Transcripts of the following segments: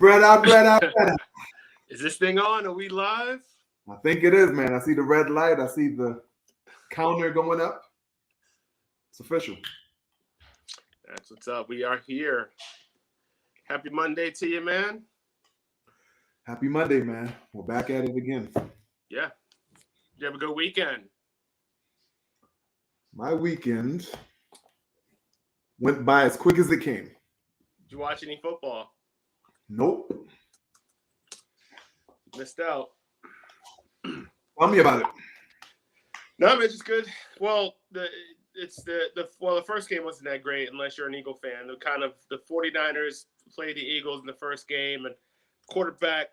Spread out, spread out, spread out. Is this thing on? Are we live? I think it is, man. I see the red light. I see the counter going up. It's official. That's what's up. We are here. Happy Monday to you, man. Happy Monday, man. We're back at it again. Yeah. Did you have a good weekend? My weekend went by as quick as it came. Did you watch any football? Nope. Missed out. Tell me about it. No, man, it's good. Well, the first game wasn't that great unless you're an Eagle fan. The 49ers played the Eagles in the first game, and quarterback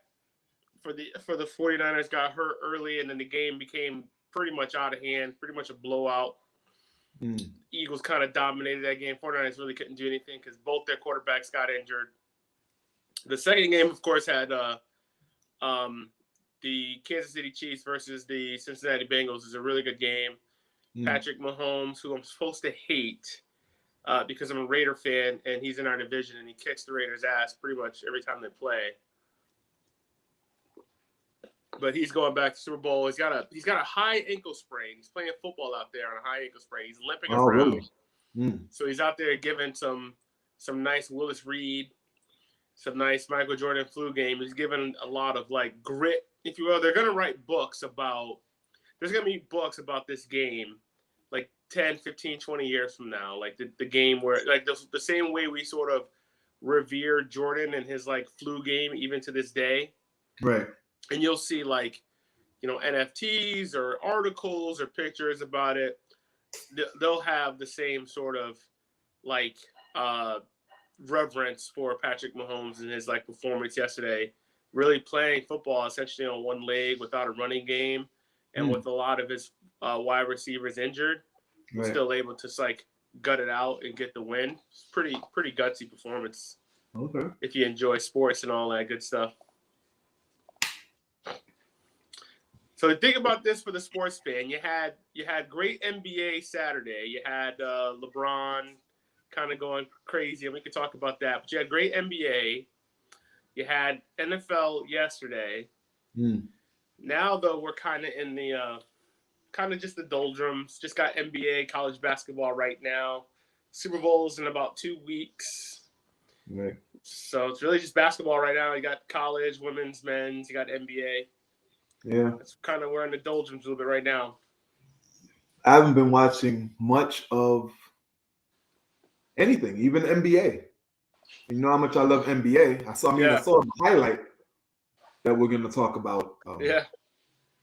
for the 49ers got hurt early, and then the game became pretty much out of hand, pretty much a blowout. Eagles kind of dominated that game. 49ers really couldn't do anything because both their quarterbacks got injured. The second game, of course, had the Kansas City Chiefs versus the Cincinnati Bengals. Is a really good game. Patrick Mahomes, who I'm supposed to hate because I'm a Raider fan, and he's in our division, and he kicks the Raiders' ass pretty much every time they play. But he's going back to Super Bowl. He's got a high ankle sprain. He's playing football out there on a high ankle sprain. He's limping around. Really? So he's out there giving some nice Willis Reed, some nice Michael Jordan flu game. He's giving a lot of like grit, if you will. They're going to write books about – there's going to be books about this game like 10, 15, 20 years from now. Like the game where – like the same way we sort of revere Jordan and his like flu game even to this day. Right. And you'll see like, NFTs or articles or pictures about it. They'll have the same sort of like reverence for Patrick Mahomes and his like performance yesterday, really playing football essentially on one leg without a running game and with a lot of his wide receivers injured, still able to like gut it out and get the win. It's pretty gutsy performance. Okay. If you enjoy sports and all that good stuff. So think about this for the sports fan. You had great NBA Saturday. You had LeBron kind of going crazy, and we could talk about that. But you had great NBA. You had NFL yesterday. Now, though, we're kind of in the kind of just the doldrums. Just got NBA, college basketball right now. Super Bowl's in about 2 weeks. Right. So it's really just basketball right now. You got college, women's, men's. You got NBA. Yeah. That's kind of we're in the doldrums a little bit right now. I haven't been watching much of anything, even NBA. You know how much I love NBA. I saw a highlight that we're going to talk about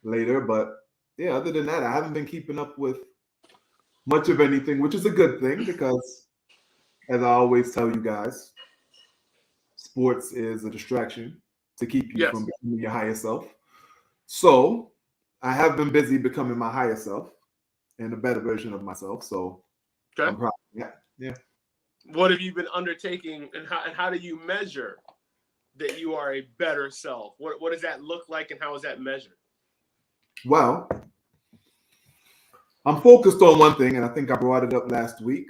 later. But yeah, other than that, I haven't been keeping up with much of anything, which is a good thing because, as I always tell you guys, sports is a distraction to keep you from becoming your higher self. So I have been busy becoming my higher self and a better version of myself. So I'm proud of that. Yeah. What have you been undertaking, and how do you measure that you are a better self? What does that look like, and how is that measured? Well, I'm focused on one thing, and I think I brought it up last week.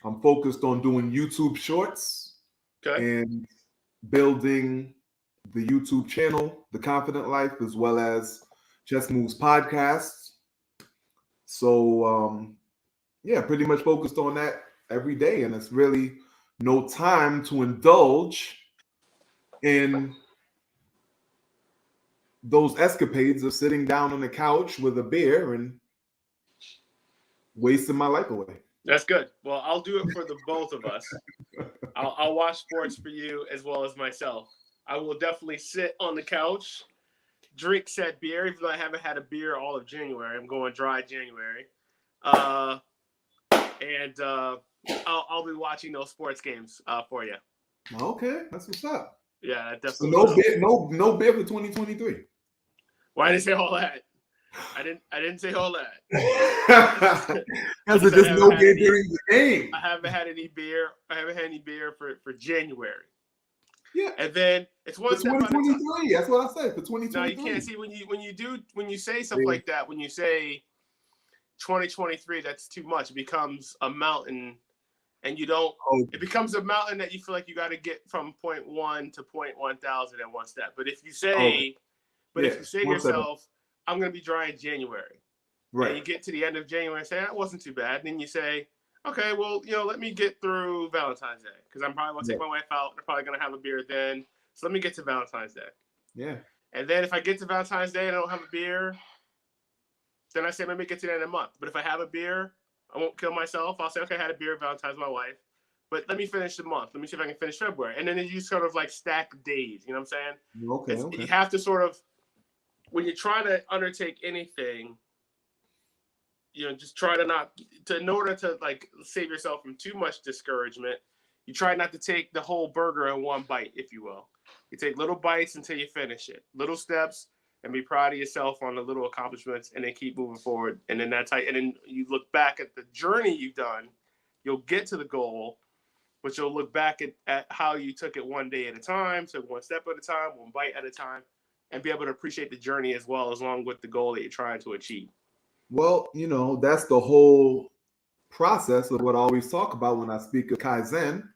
I'm focused on doing YouTube shorts and building the YouTube channel, The Confident Life, as well as Chess Moves Podcasts. So, pretty much focused on that every day, and it's really no time to indulge in those escapades of sitting down on the couch with a beer and wasting my life away. That's good. Well, I'll do it for the both of us. I'll watch sports for you as well as myself. I will definitely sit on the couch, drink said beer, even though I haven't had a beer all of January. I'm going dry January. And I'll be watching those sports games for you. Okay, that's what's up. Yeah, definitely. So no beer for 2023. Why did I say all that? I didn't say all that. Because it's just no beer during the game. I haven't had any beer. I haven't had any beer for January. Yeah, and then it's one step 2023. That's what I said for 2023. No, you can't see when you say stuff like that. When you say 2023, that's too much. It becomes a mountain and you don't. Oh, It becomes a mountain that you feel like you got to get from point 1 to point 1,000 in one step. But if you say, yeah, to yourself, I'm going to be dry in January, right. and you get to the end of January and say, that wasn't too bad. And then you say, okay, well, let me get through Valentine's Day because I'm probably going to take my wife out. We're probably going to have a beer then. So let me get to Valentine's Day. Yeah. And then if I get to Valentine's Day and I don't have a beer, then I say, let me get to the end of the month. But if I have a beer, I won't kill myself. I'll say, okay, I had a beer Valentine's with my wife. But let me finish the month. Let me see if I can finish February. And then you sort of like stack days. You know what I'm saying? Okay. You have to sort of, when you're trying to undertake anything, just try in order to like save yourself from too much discouragement, you try not to take the whole burger in one bite, if you will. You take little bites until you finish it, little steps, and be proud of yourself on the little accomplishments, and then keep moving forward. And then and then you look back at the journey you've done. You'll get to the goal, but you'll look back at how you took it one day at a time, so one step at a time, one bite at a time, and be able to appreciate the journey as well, as long with the goal that you're trying to achieve. Well, that's the whole process of what I always talk about when I speak of Kaizen,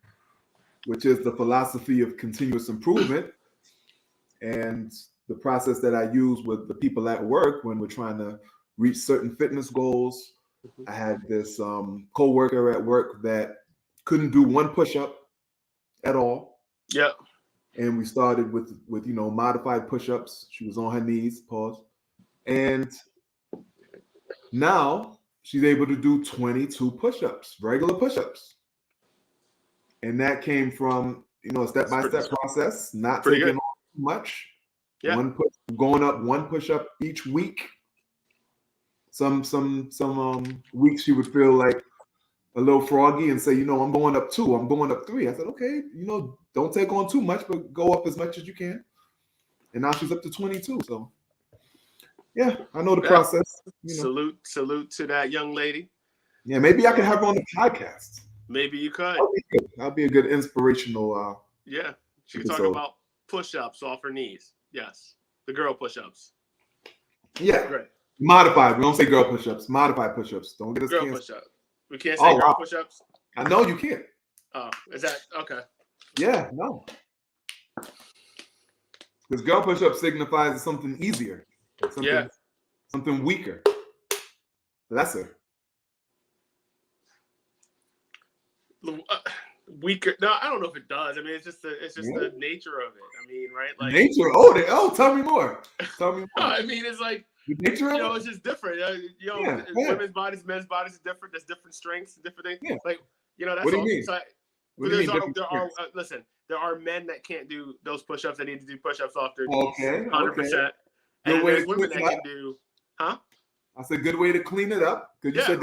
which is the philosophy of continuous improvement, and the process that I use with the people at work when we're trying to reach certain fitness goals. I had this co-worker at work that couldn't do one push-up at all. Yeah. And we started with modified push-ups. She was on her knees, pause. And now she's able to do 22 push-ups, regular push-ups. And that came from, a step-by-step process, not taking on too much. Yeah. Going up one push-up each week. Some weeks she would feel like a little froggy and say, I'm going up 2, I'm going up 3. I said, okay, don't take on too much, but go up as much as you can. And now she's up to 22. So yeah, I know the process. Salute to that young lady. Yeah, maybe I can have her on the podcast. Maybe you could. That'll be a good inspirational. Yeah, she can talk about push-ups off her knees. Yes, the girl push-ups. Yeah, great. Modified. We don't say girl push-ups. Modified push-ups. Don't get us girl push-ups. We can't say girl push-ups. I know you can't. Oh, is that okay? Yeah, no. Because girl push-up signifies something easier. Something weaker. Lesser. Weaker. No, I don't know if it does. I mean, it's just the nature of it. I mean, right? Like nature. Tell me more. I mean, it's like the nature of it. It's just different. Women's bodies, men's bodies are different. There's different strengths, different things. Yeah. Like that's what do you mean? There are men that can't do those push-ups that need to do push-ups off their knees. 100%. And there's women that can do, That's a good way to clean it up because you said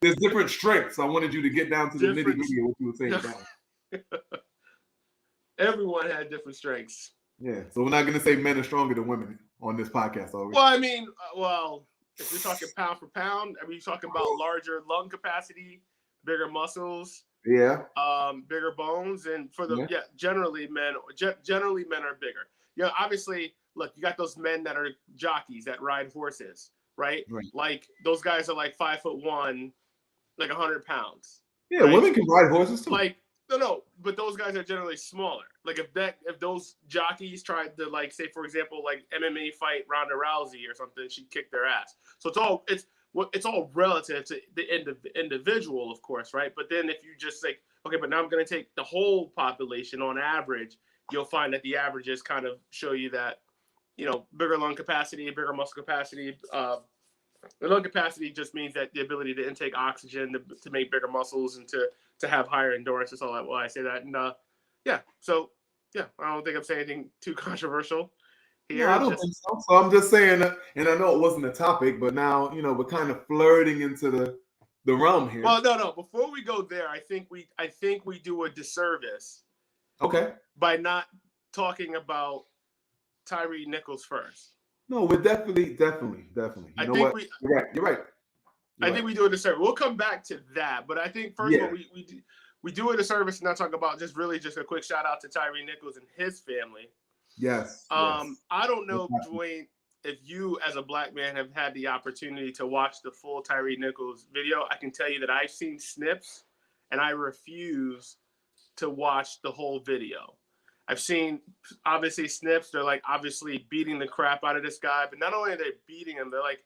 there's different strengths. I wanted you to get down to the nitty-gritty of what you were saying about. Everyone had different strengths. Yeah, so we're not going to say men are stronger than women on this podcast, are we? Well, I mean, if you're talking pound for pound, you're talking about larger lung capacity, bigger muscles, bigger bones, and generally men are bigger. Obviously, look, you got those men that are jockeys that ride horses, right? Like those guys are like 5'1", like 100 pounds. Yeah, right? Women can ride horses too. Like no, but those guys are generally smaller. Like if those jockeys tried to, like, say for example, like MMA fight Ronda Rousey or something, she'd kick their ass. So it's all relative to the individual, of course, right? But then if you just say, okay, but now I'm going to take the whole population on average, you'll find that the averages kind of show you that, bigger lung capacity, bigger muscle capacity. The lung capacity just means that the ability to intake oxygen to make bigger muscles and to have higher endurance. That's all why I say that. And I don't think I'm saying anything too controversial here. No, I don't think so. So I'm just saying, and I know it wasn't a topic, but now we're kind of flirting into the realm here. Well, no. Before we go there, I think we do a disservice. Okay. By not talking about Tyre Nichols first. No, we're definitely. You're right. I think we do a disservice. We'll come back to that, but I think first of all, we do a disservice and not talk about just a quick shout out to Tyre Nichols and his family. Yes. I don't know, Dwayne, if you as a black man have had the opportunity to watch the full Tyre Nichols video. I can tell you that I've seen snips, and I refuse to watch the whole video. I've seen obviously snips. They're like obviously beating the crap out of this guy, but not only are they beating him, they're like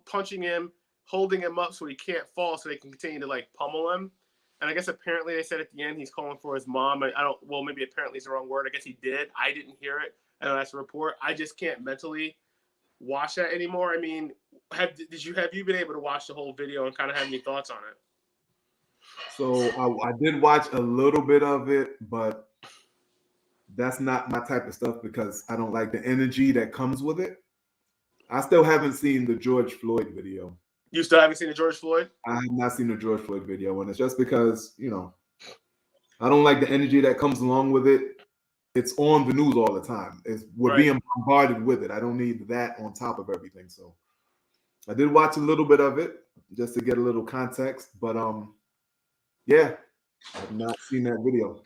punching him, holding him up so he can't fall, so they can continue to like pummel him. And I guess apparently they said at the end he's calling for his mom. I don't. Well, maybe apparently is the wrong word. I guess he did. I didn't hear it. I know that's a report. I just can't mentally watch that anymore. I mean, have you been able to watch the whole video and kind of have any thoughts on it? So I did watch a little bit of it, but that's not my type of stuff because I don't like the energy that comes with it. I still haven't seen the George Floyd video. You still haven't seen the George Floyd? I have not seen the George Floyd video, and it's just because, I don't like the energy that comes along with it. It's on the news all the time. We're being bombarded with it. I don't need that on top of everything. So I did watch a little bit of it just to get a little context, but yeah, I've not seen that video.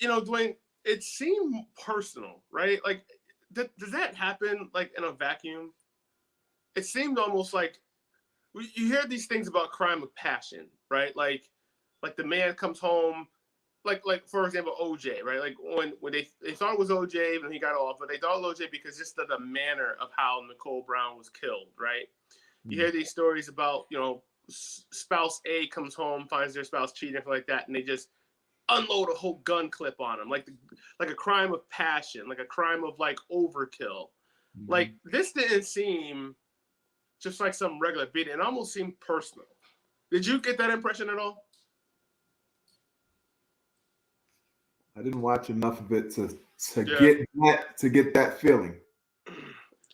Dwayne, it seemed personal, right? Like, does that happen like in a vacuum? It seemed almost like you hear these things about crime of passion, right? Like the man comes home, like for example, OJ, right? Like when they thought it was OJ and he got off, but they thought it was OJ because just the manner of how Nicole Brown was killed, right? You hear these stories about, spouse A comes home, finds their spouse cheating, like that, and they just unload a whole gun clip on him, like a crime of passion, like a crime of like overkill. Like this didn't seem just like some regular beating. It almost seemed personal. Did you get that impression at all? I didn't watch enough of it to get that feeling.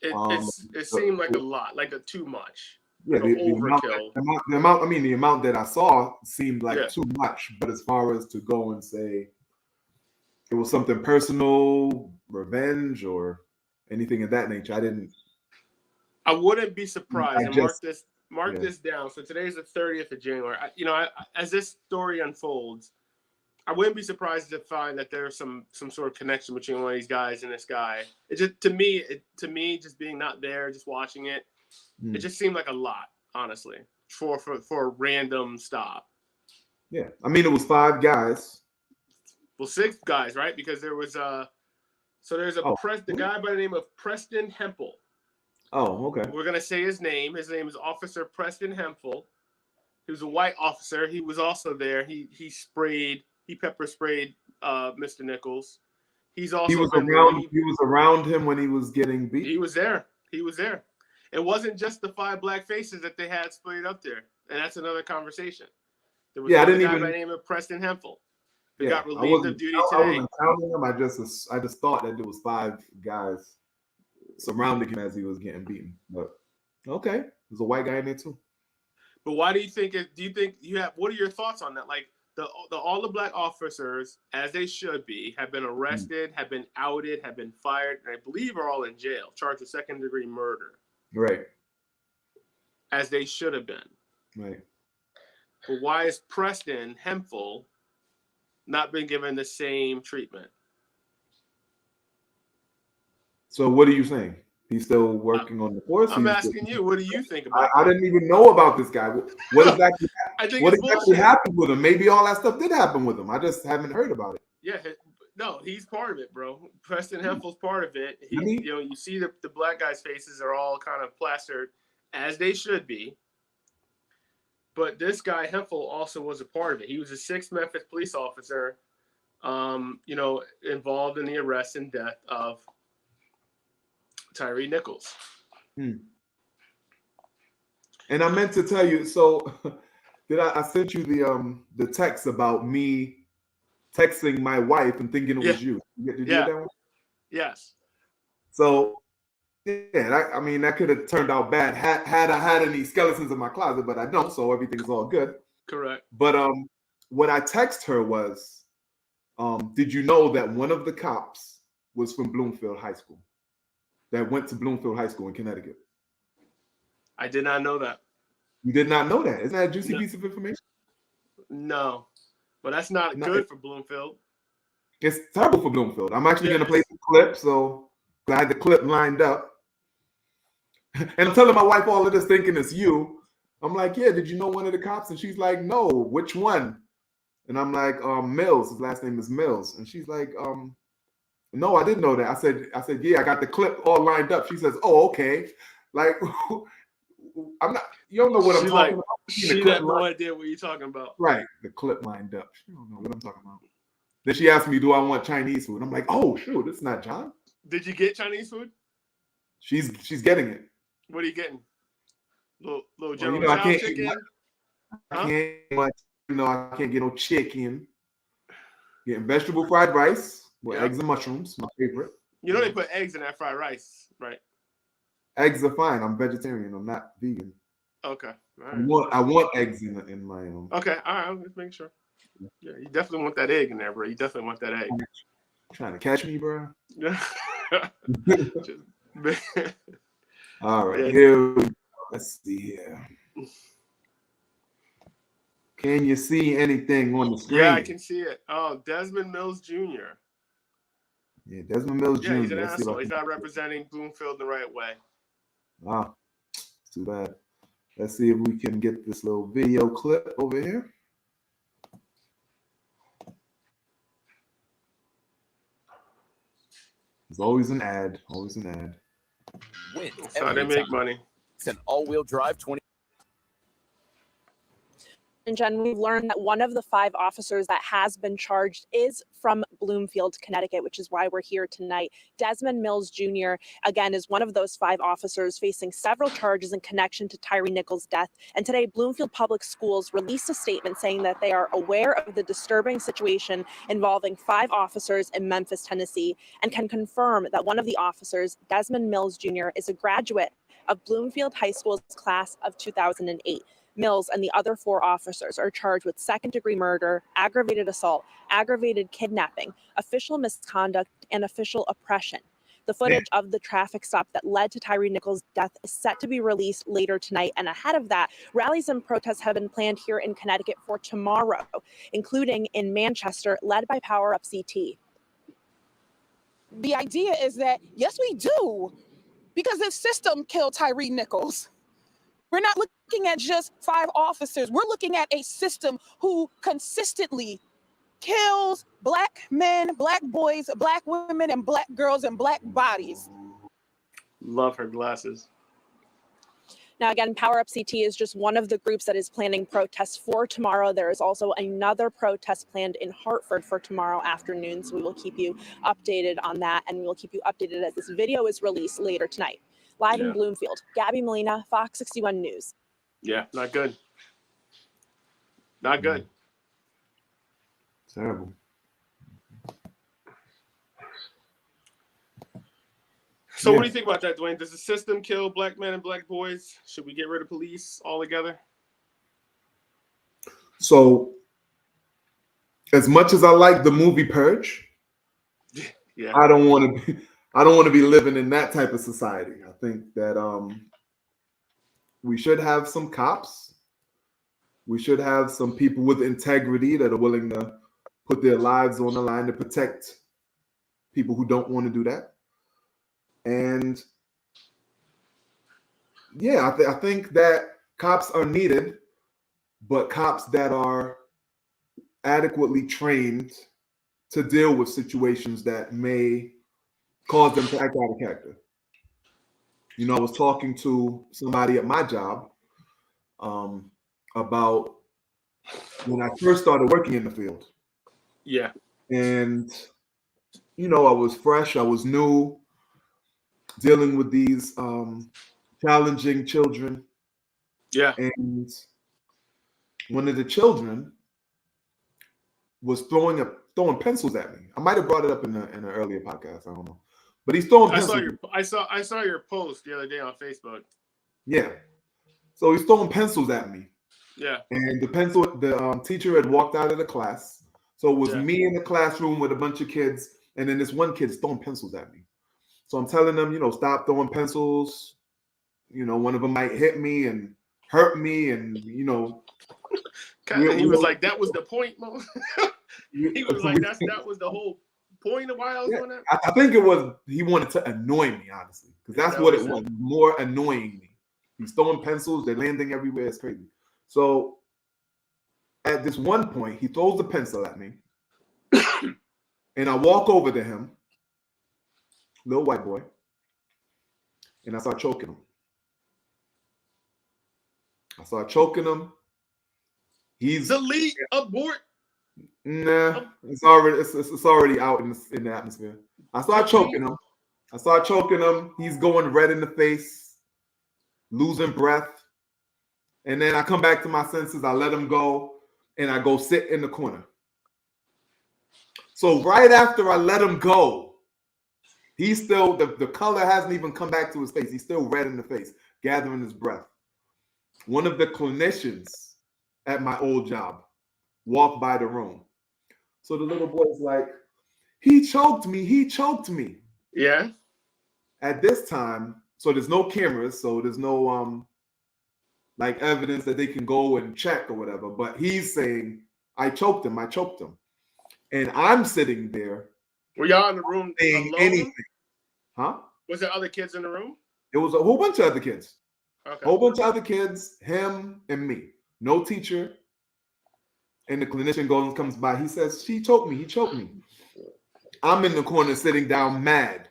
It seemed like a lot, like a too much. Yeah, like the amount that I saw seemed like too much. But as far as to go and say it was something personal, revenge, or anything of that nature, I wouldn't be surprised. Mark this down. So today's the 30th of January. As this story unfolds, I wouldn't be surprised to find that there's some sort of connection between one of these guys and this guy. It just to me, just being not there, just watching it, it just seemed like a lot, honestly, for a random stop. Yeah, I mean it was 5 guys. Well, 6 guys, right? Because there was the guy by the name of Preston Hempel. Oh, okay. We're gonna say his name. His name is Officer Preston Hempel. He was a white officer. He was also there. He pepper sprayed Mr. Nichols. He was around him when he was getting beat. He was there. It wasn't just the 5 black faces that they had sprayed up there, and that's another conversation. There was a guy by the name of Preston Hempel who got relieved of duty today. I wasn't counting him. I just thought that there was 5 guys surrounding him as he was getting beaten. But okay, there's a white guy in there too. But why do you think? What are your thoughts on that? Like all the black officers, as they should be, have been arrested, have been outed, have been fired, and I believe are all in jail, charged with 2nd-degree murder. Right. As they should have been. Right. But why is Preston Hempel not been given the same treatment? So what are you saying? He's still working on the force? I'm asking you. What do you think about it? I didn't even know about this guy. What exactly happened with him? Maybe all that stuff did happen with him. I just haven't heard about it. Yeah, no, he's part of it, bro. Preston Hempel's part of it. You see the black guys' faces are all kind of plastered, as they should be. But this guy Hempel also was a part of it. He was a 6th Memphis police officer, involved in the arrest and death of Tyre Nichols. And I meant to tell you, so I sent you the text about me texting my wife and thinking it was you. Did you get that one? Yes. So that could have turned out bad had I had any skeletons in my closet, but I don't, so everything's all good. Correct. But what I text her was, did you know that one of the cops was from Bloomfield High School? That went to Bloomfield High School in Connecticut. I did not know that. You did not know that? Isn't that a juicy piece of information? No, but that's not good for Bloomfield. It's terrible for Bloomfield. I'm actually going to play the clip, so I had the clip lined up. And I'm telling my wife all of this thinking it's you, I'm like, yeah, did you know one of the cops? And she's like, no, which one? And I'm like, Mills. His last name is Mills. And she's like, no, I didn't know that. I said, yeah, I got the clip all lined up. She says, oh, okay. Like, I'm not. You don't know what I'm talking about. She had no idea what you're talking about. Right, the clip lined up. She don't know what I'm talking about. Then she asked me, do I want Chinese food? I'm like, oh, shoot, it's not John. Did you get Chinese food? She's getting it. What are you getting? Little General chicken? I can't get no chicken. Getting vegetable fried rice with eggs and mushrooms, my favorite. You know they put eggs in that fried rice, right? Eggs are fine. I'm vegetarian. I'm not vegan. Okay. All right. I want eggs in my Okay. All right. Let's make sure. Yeah, you definitely want that egg in there, bro. You definitely want that egg. Trying to catch me, bro. All right. Yeah. Here. Let's see here. Can you see anything on the screen? Yeah, I can see it. Oh, Desmond Mills Jr. Yeah, Desmond Mills Jr. Yeah, he's an asshole. He's not representing Bloomfield the right way. Ah, too bad. Let's see if we can get this little video clip over here. There's always an ad. Always an ad. That's how they make money. It's an all-wheel drive 20. And Jen, we've learned that one of the 5 officers that has been charged is from Bloomfield, Connecticut, which is why we're here tonight. Desmond Mills Jr., again, is one of those 5 officers facing several charges in connection to Tyre Nichols' death. And today, Bloomfield Public Schools released a statement saying that they are aware of the disturbing situation involving 5 officers in Memphis, Tennessee, and can confirm that one of the officers, Desmond Mills Jr., is a graduate of Bloomfield High School's class of 2008. Mills and the other 4 officers are charged with second-degree murder, aggravated assault, aggravated kidnapping, official misconduct, and official oppression. The footage of the traffic stop that led to Tyre Nichols' death is set to be released later tonight. And ahead of that, rallies and protests have been planned here in Connecticut for tomorrow, including in Manchester, led by Power Up CT. The idea is that, yes, we do, because this system killed Tyre Nichols. We're not looking at just 5 officers. We're looking at a system who consistently kills Black men, Black boys, Black women, and Black girls and Black bodies. Love her glasses. Now, again, Power Up CT is just one of the groups that is planning protests for tomorrow. There is also another protest planned in Hartford for tomorrow afternoon. So we will keep you updated on that, and we will keep you updated as this video is released later tonight. Live in Bloomfield, Gabby Molina, Fox 61 News. Yeah, not good. Not good. Terrible. So what do you think about that, Dwayne? Does the system kill Black men and Black boys? Should we get rid of police altogether? So, as much as I like the movie Purge, yeah, I don't want to be living in that type of society. I think that we should have some cops. We should have some people with integrity that are willing to put their lives on the line to protect people who don't want to do that. And yeah, I think that cops are needed, but cops that are adequately trained to deal with situations that may cause them to act out of character. You know, I was talking to somebody at my job about when I first started working in the field. Yeah. And, you know, I was fresh, I was new, dealing with these challenging children. Yeah. And one of the children was throwing pencils at me. I might have brought it up in an earlier podcast. I don't know. But he's throwing pencils. I saw your post the other day on Facebook. Yeah. So he's throwing pencils at me. Yeah. And the teacher had walked out of the class. So it was me in the classroom with a bunch of kids, and then this one kid's throwing pencils at me. So I'm telling them, you know, stop throwing pencils. You know, one of them might hit me and hurt me, and you know. He was like, "That was the point, Mo." He was like, "That was the whole point of why I was doing that." I think it was he wanted to annoy me, honestly, because that's what it was, more annoying me. He's throwing pencils. They're landing everywhere. It's crazy. So at this one point, he throws the pencil at me. And I walk over to him, little white boy, and I start choking him. He's delete abort. Nah, it's already out in the atmosphere. I start choking him. He's going red in the face, losing breath. And then I come back to my senses. I let him go, and I go sit in the corner. So right after I let him go, he's still, the color hasn't even come back to his face. He's still red in the face, gathering his breath. One of the clinicians at my old job walked by the room. So the little boy's like, he choked me. Yeah. At this time, so there's no cameras, so there's no like evidence that they can go and check or whatever. But he's saying, I choked him. And I'm sitting there. Were y'all in the room saying alone? anything. Huh? Was there other kids in the room? It was a whole bunch of other kids. Okay. Whole bunch of other kids, him and me. No teacher. And the clinician goes and comes by. He says, he choked me. I'm in the corner sitting down mad.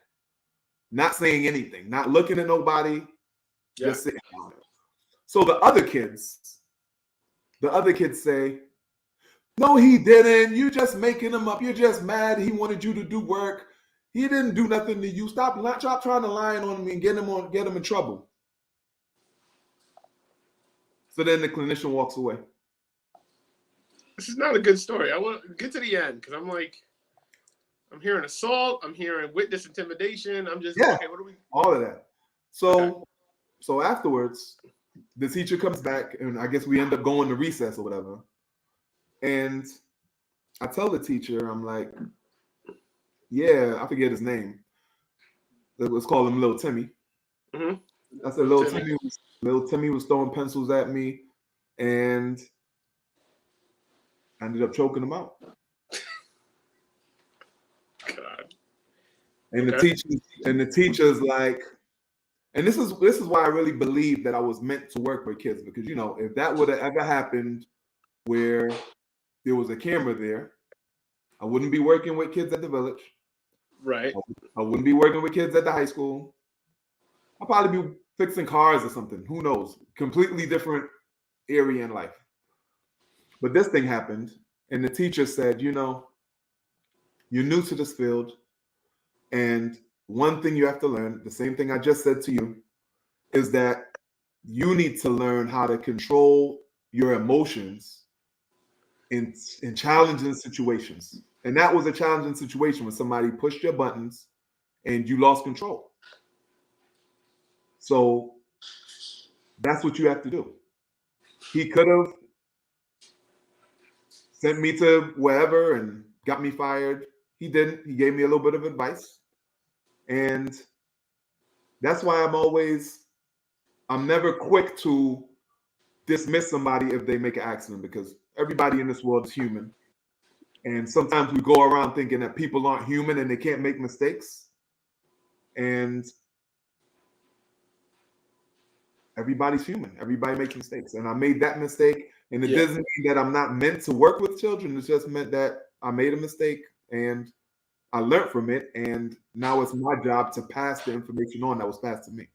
Not saying anything. Not looking at nobody. Just sitting down. So the other kids say, no, he didn't. You're just making him up. You're just mad. He wanted you to do work. He didn't do nothing to you. Stop trying to lie on me and get him in trouble. So then the clinician walks away. This is not a good story. I want to get to the end because I'm hearing assault. I'm hearing witness intimidation. I'm just okay. What are we? All of that. So afterwards, the teacher comes back, and I guess we end up going to recess or whatever. And I tell the teacher, I'm like, yeah, I forget his name. Let's call him Little Timmy. Mm-hmm. I said, Little Timmy was throwing pencils at me, and I ended up choking him out. God. And the teacher's like, and this is why I really believe that I was meant to work with kids, because if that would have ever happened where there was a camera there, I wouldn't be working with kids at the village. Right. I wouldn't be working with kids at the high school. I'll probably be fixing cars or something. Who knows? Completely different area in life. But this thing happened, and the teacher said, you're new to this field, and one thing you have to learn, the same thing I just said to you, is that you need to learn how to control your emotions in challenging situations. And that was a challenging situation when somebody pushed your buttons and you lost control. So that's what you have to do. He could have sent me to wherever and got me fired. He didn't. He gave me a little bit of advice. And that's why I'm never quick to dismiss somebody if they make an accident, because everybody in this world is human. And sometimes we go around thinking that people aren't human and they can't make mistakes. And everybody's human. Everybody makes mistakes. And I made that mistake. And it doesn't mean that I'm not meant to work with children. It's just meant that I made a mistake and I learned from it. And now it's my job to pass the information on that was passed to me.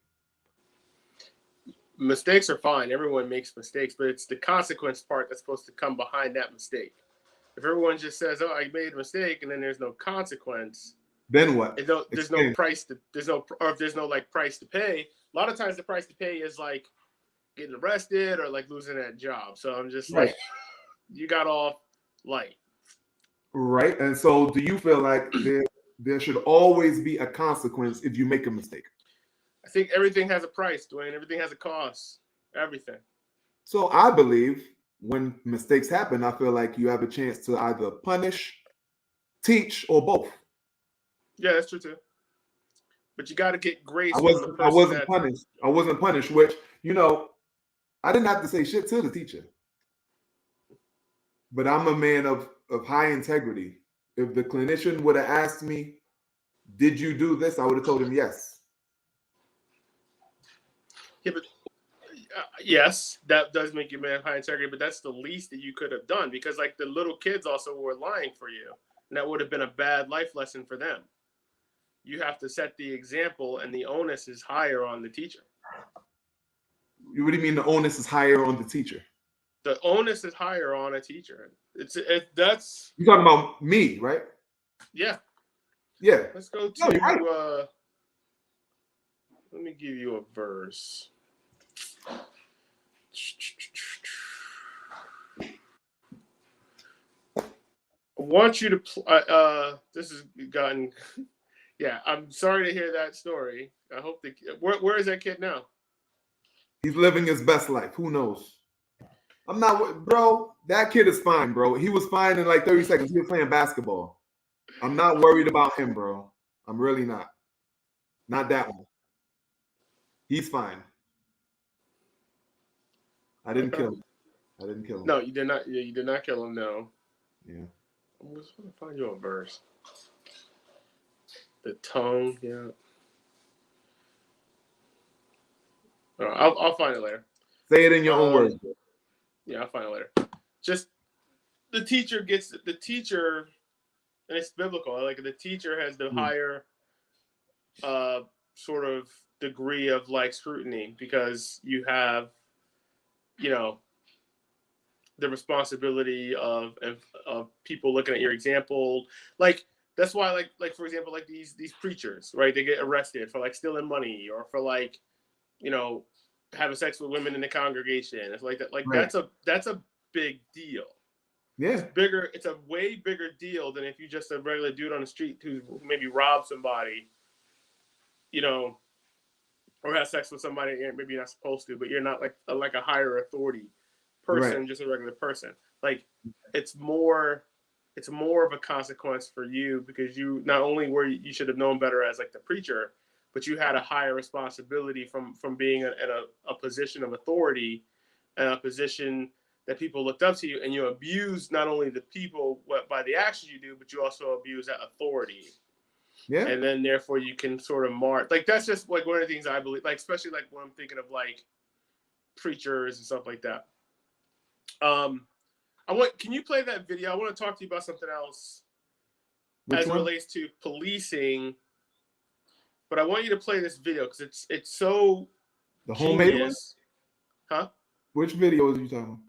Mistakes are fine. Everyone makes mistakes, but it's the consequence part that's supposed to come behind that mistake. If everyone just says, "Oh, I made a mistake," and then there's no or if there's no like price to pay. A lot of times the price to pay is like getting arrested or like losing that job. So I'm just like, you got off light. Right. And so do you feel like there should always be a consequence if you make a mistake? I think everything has a price, Dwayne. Everything has a cost. Everything. So I believe when mistakes happen, I feel like you have a chance to either punish, teach, or both. Yeah, that's true too. But you got to get grace. I wasn't punished. I wasn't punished, which, I didn't have to say shit to the teacher. But I'm a man of high integrity. If the clinician would have asked me, did you do this? I would have told him yes. Yeah, but Yes, that does make you a man of high integrity, but that's the least that you could have done, because like the little kids also were lying for you, and that would have been a bad life lesson for them. You have to set the example, and the onus is higher on the teacher. What do you mean the onus is higher on the teacher? The onus is higher on a teacher. That's You're talking about me, right? yeah. Yeah. Let's go to. No, you're right. Let me give you a verse. I want you to. This has gotten. Yeah, I'm sorry to hear that story. I hope where is that kid now? He's living his best life. Who knows? I'm not, bro. That kid is fine, bro. He was fine in like 30 seconds. He was playing basketball. I'm not worried about him, bro. I'm really not. Not that one. He's fine. I didn't kill him. I didn't kill him. No, you did not. Yeah, you did not kill him. No. Yeah. I'm just going to find you a verse. The tongue, yeah. I'll find it later. Say it in your own words. Yeah, I'll find it later. Just the teacher, and it's biblical. Like the teacher has the higher sort of degree of like scrutiny, because you have, the responsibility of people looking at your example. Like that's why like for example, like these preachers, right? They get arrested for like stealing money or for like, having sex with women in the congregation. It's like that. Like right. that's a big deal. Yeah. It's a way bigger deal than if you just a regular dude on the street who maybe robbed somebody, or has sex with somebody maybe you're not supposed to, but you're not like a higher authority person, right. Just a regular person. Like it's more of a consequence for you, because you not only you should have known better as like the preacher, but you had a higher responsibility from being in a position of authority and a position that people looked up to you, and you abused not only the people by the actions you do, but you also abuse that authority. Yeah. And then therefore you can sort of mark, like that's just like one of the things I believe, like especially like when I'm thinking of like preachers and stuff like that. Can you play that video? I want to talk to you about something else. Which as one? It relates to policing. But I want you to play this video because it's so the homemade one? Huh? Which video are you talking about?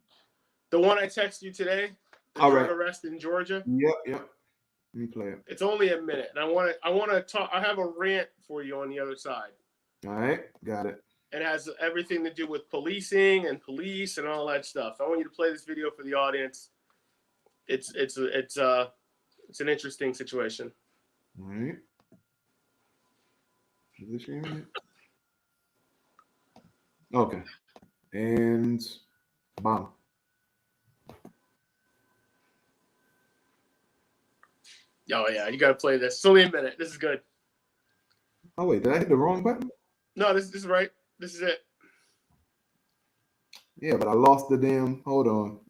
The one I texted you today. The drug arrest in Georgia. Yep. Let me play it. It's only a minute, and I want to talk. I have a rant for you on the other side. All right, got it. It has everything to do with policing and police and all that stuff. I want you to play this video for the audience. It's an interesting situation. All right. Is this streaming it? Okay. And bomb. Oh yeah, you gotta play this. It's only a minute. This is good. Oh wait, did I hit the wrong button? No, this is right. This is it. Yeah, but I lost the damn. Hold on.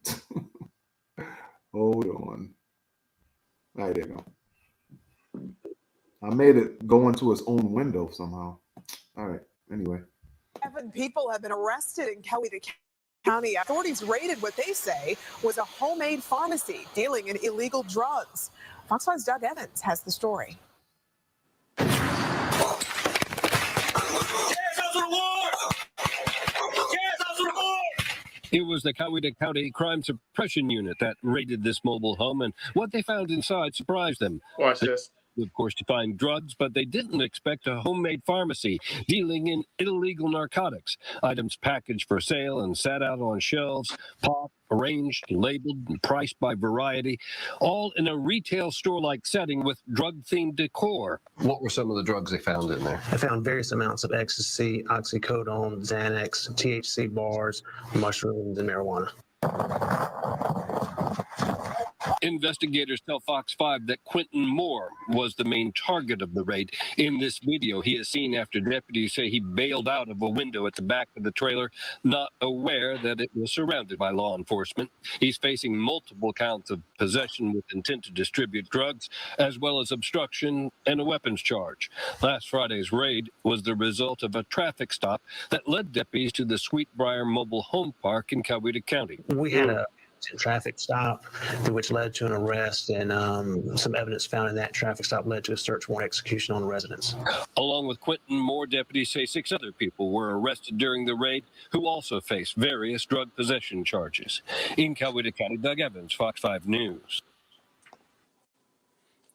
Hold on. All right, there you go. I made it go into its own window somehow. All right. Anyway. 7 people have been arrested in Coweta County. Authorities raided what they say was a homemade pharmacy dealing in illegal drugs. Fox 5's Doug Evans has the story. It was the Coweta County Crime Suppression Unit that raided this mobile home, and what they found inside surprised them. Watch this. Of course, to find drugs, but they didn't expect a homemade pharmacy dealing in illegal narcotics. Items packaged for sale and sat out on shelves, popped, arranged, labeled, and priced by variety, all in a retail store-like setting with drug-themed decor. What were some of the drugs they found in there? I found various amounts of ecstasy, oxycodone, Xanax, THC bars, mushrooms, and marijuana. Investigators tell Fox 5 that Quentin Moore was the main target of the raid. In this video, he is seen after deputies say he bailed out of a window at the back of the trailer, not aware that it was surrounded by law enforcement. He's facing multiple counts of possession with intent to distribute drugs, as well as obstruction and a weapons charge. Last Friday's raid was the result of a traffic stop that led deputies to the Sweetbriar Mobile Home Park in Coweta County. We had a traffic stop, which led to an arrest, and some evidence found in that traffic stop led to a search warrant execution on the residence. Along with Quentin Moore, deputies say 6 other people were arrested during the raid who also face various drug possession charges. In Coweta County, Doug Evans, Fox 5 News.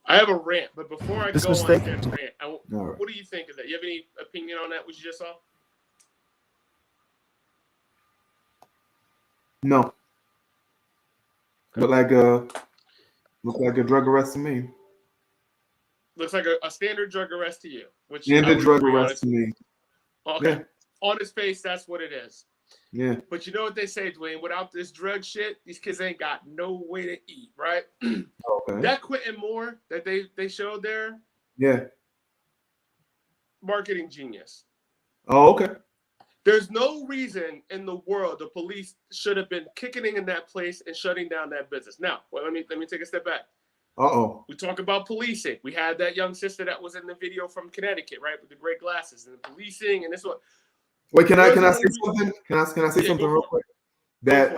I have a rant, but before I This go mistake? on that rant, right. what do you think of that? You have any opinion on that, what you just saw? No. Look like a drug arrest to me. Looks like a standard drug arrest to you. Which And I a would drug agree on arrest to me. Okay. Yeah. On his face, that's what it is. Yeah. But you know what they say, Dwayne? Without this drug shit, these kids ain't got no way to eat, right? Okay. That Quentin Moore that they showed there, Yeah. marketing genius. Oh, okay. There's no reason in the world the police should have been kicking in that place and shutting down that business. Now, well, let me take a step back. Uh-oh. We talk about policing. We had that young sister that was in the video from Connecticut, right, with the great glasses and the policing and this one. Wait, can I say something? Can I say something real quick? That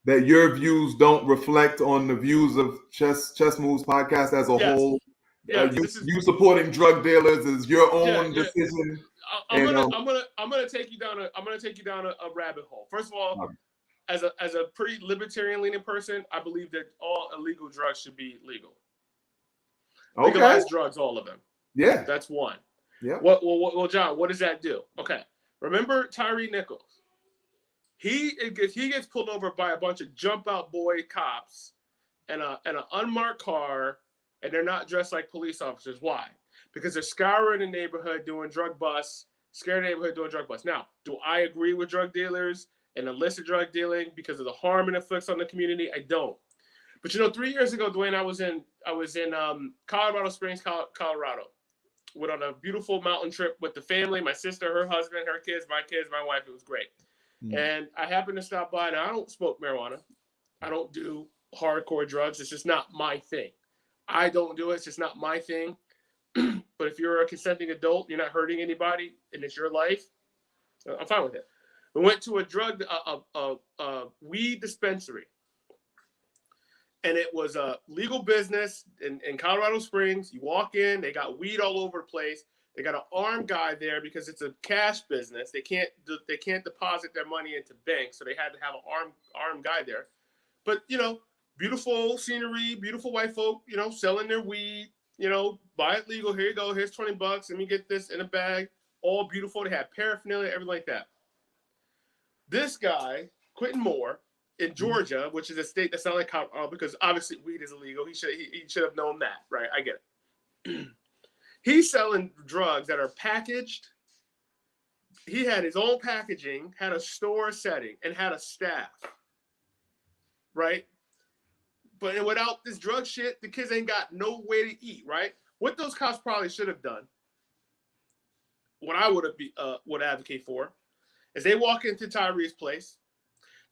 that your views don't reflect on the views of Chess Moves podcast as a whole. You supporting drug dealers is your own decision. I'm gonna take you down a rabbit hole. First of all, as a pretty libertarian leaning person, I believe that all illegal drugs should be legal. Okay. Legalize drugs, all of them. Yeah. That's one. Yeah. Well, John, what does that do? Okay. Remember Tyre Nichols? He gets pulled over by a bunch of jump out boy cops and an unmarked car, and they're not dressed like police officers. Why? Because they're scouring the neighborhood doing drug busts, scaring the neighborhood doing drug busts. Now, do I agree with drug dealers and illicit drug dealing because of the harm it inflicts on the community? I don't. But 3 years ago, Dwayne, I was in Colorado Springs, Colorado. Went on a beautiful mountain trip with the family, my sister, her husband, her kids, my wife. It was great. And I happened to stop by, and I don't smoke marijuana. I don't do hardcore drugs. It's just not my thing. I don't do it. It's just not my thing. But if you're a consenting adult, you're not hurting anybody, and it's your life, I'm fine with it. We went to a weed dispensary, and it was a legal business in Colorado Springs. You walk in, they got weed all over the place. They got an armed guy there because it's a cash business. They can't deposit their money into banks, so they had to have an armed guy there. But beautiful scenery, beautiful white folk, selling their weed. Buy it legal. Here you go. Here's $20. Let me get this in a bag. All beautiful. They had paraphernalia, everything like that. This guy, Quentin Moore, in Georgia, which is a state that's not like Colorado, because obviously weed is illegal. He should have known that, right? I get it. He's selling drugs that are packaged. He had his own packaging, had a store setting, and had a staff, right? But without this drug shit, the kids ain't got no way to eat, right? What those cops probably should have done, what I would advocate for, is they walk into Tyre's place,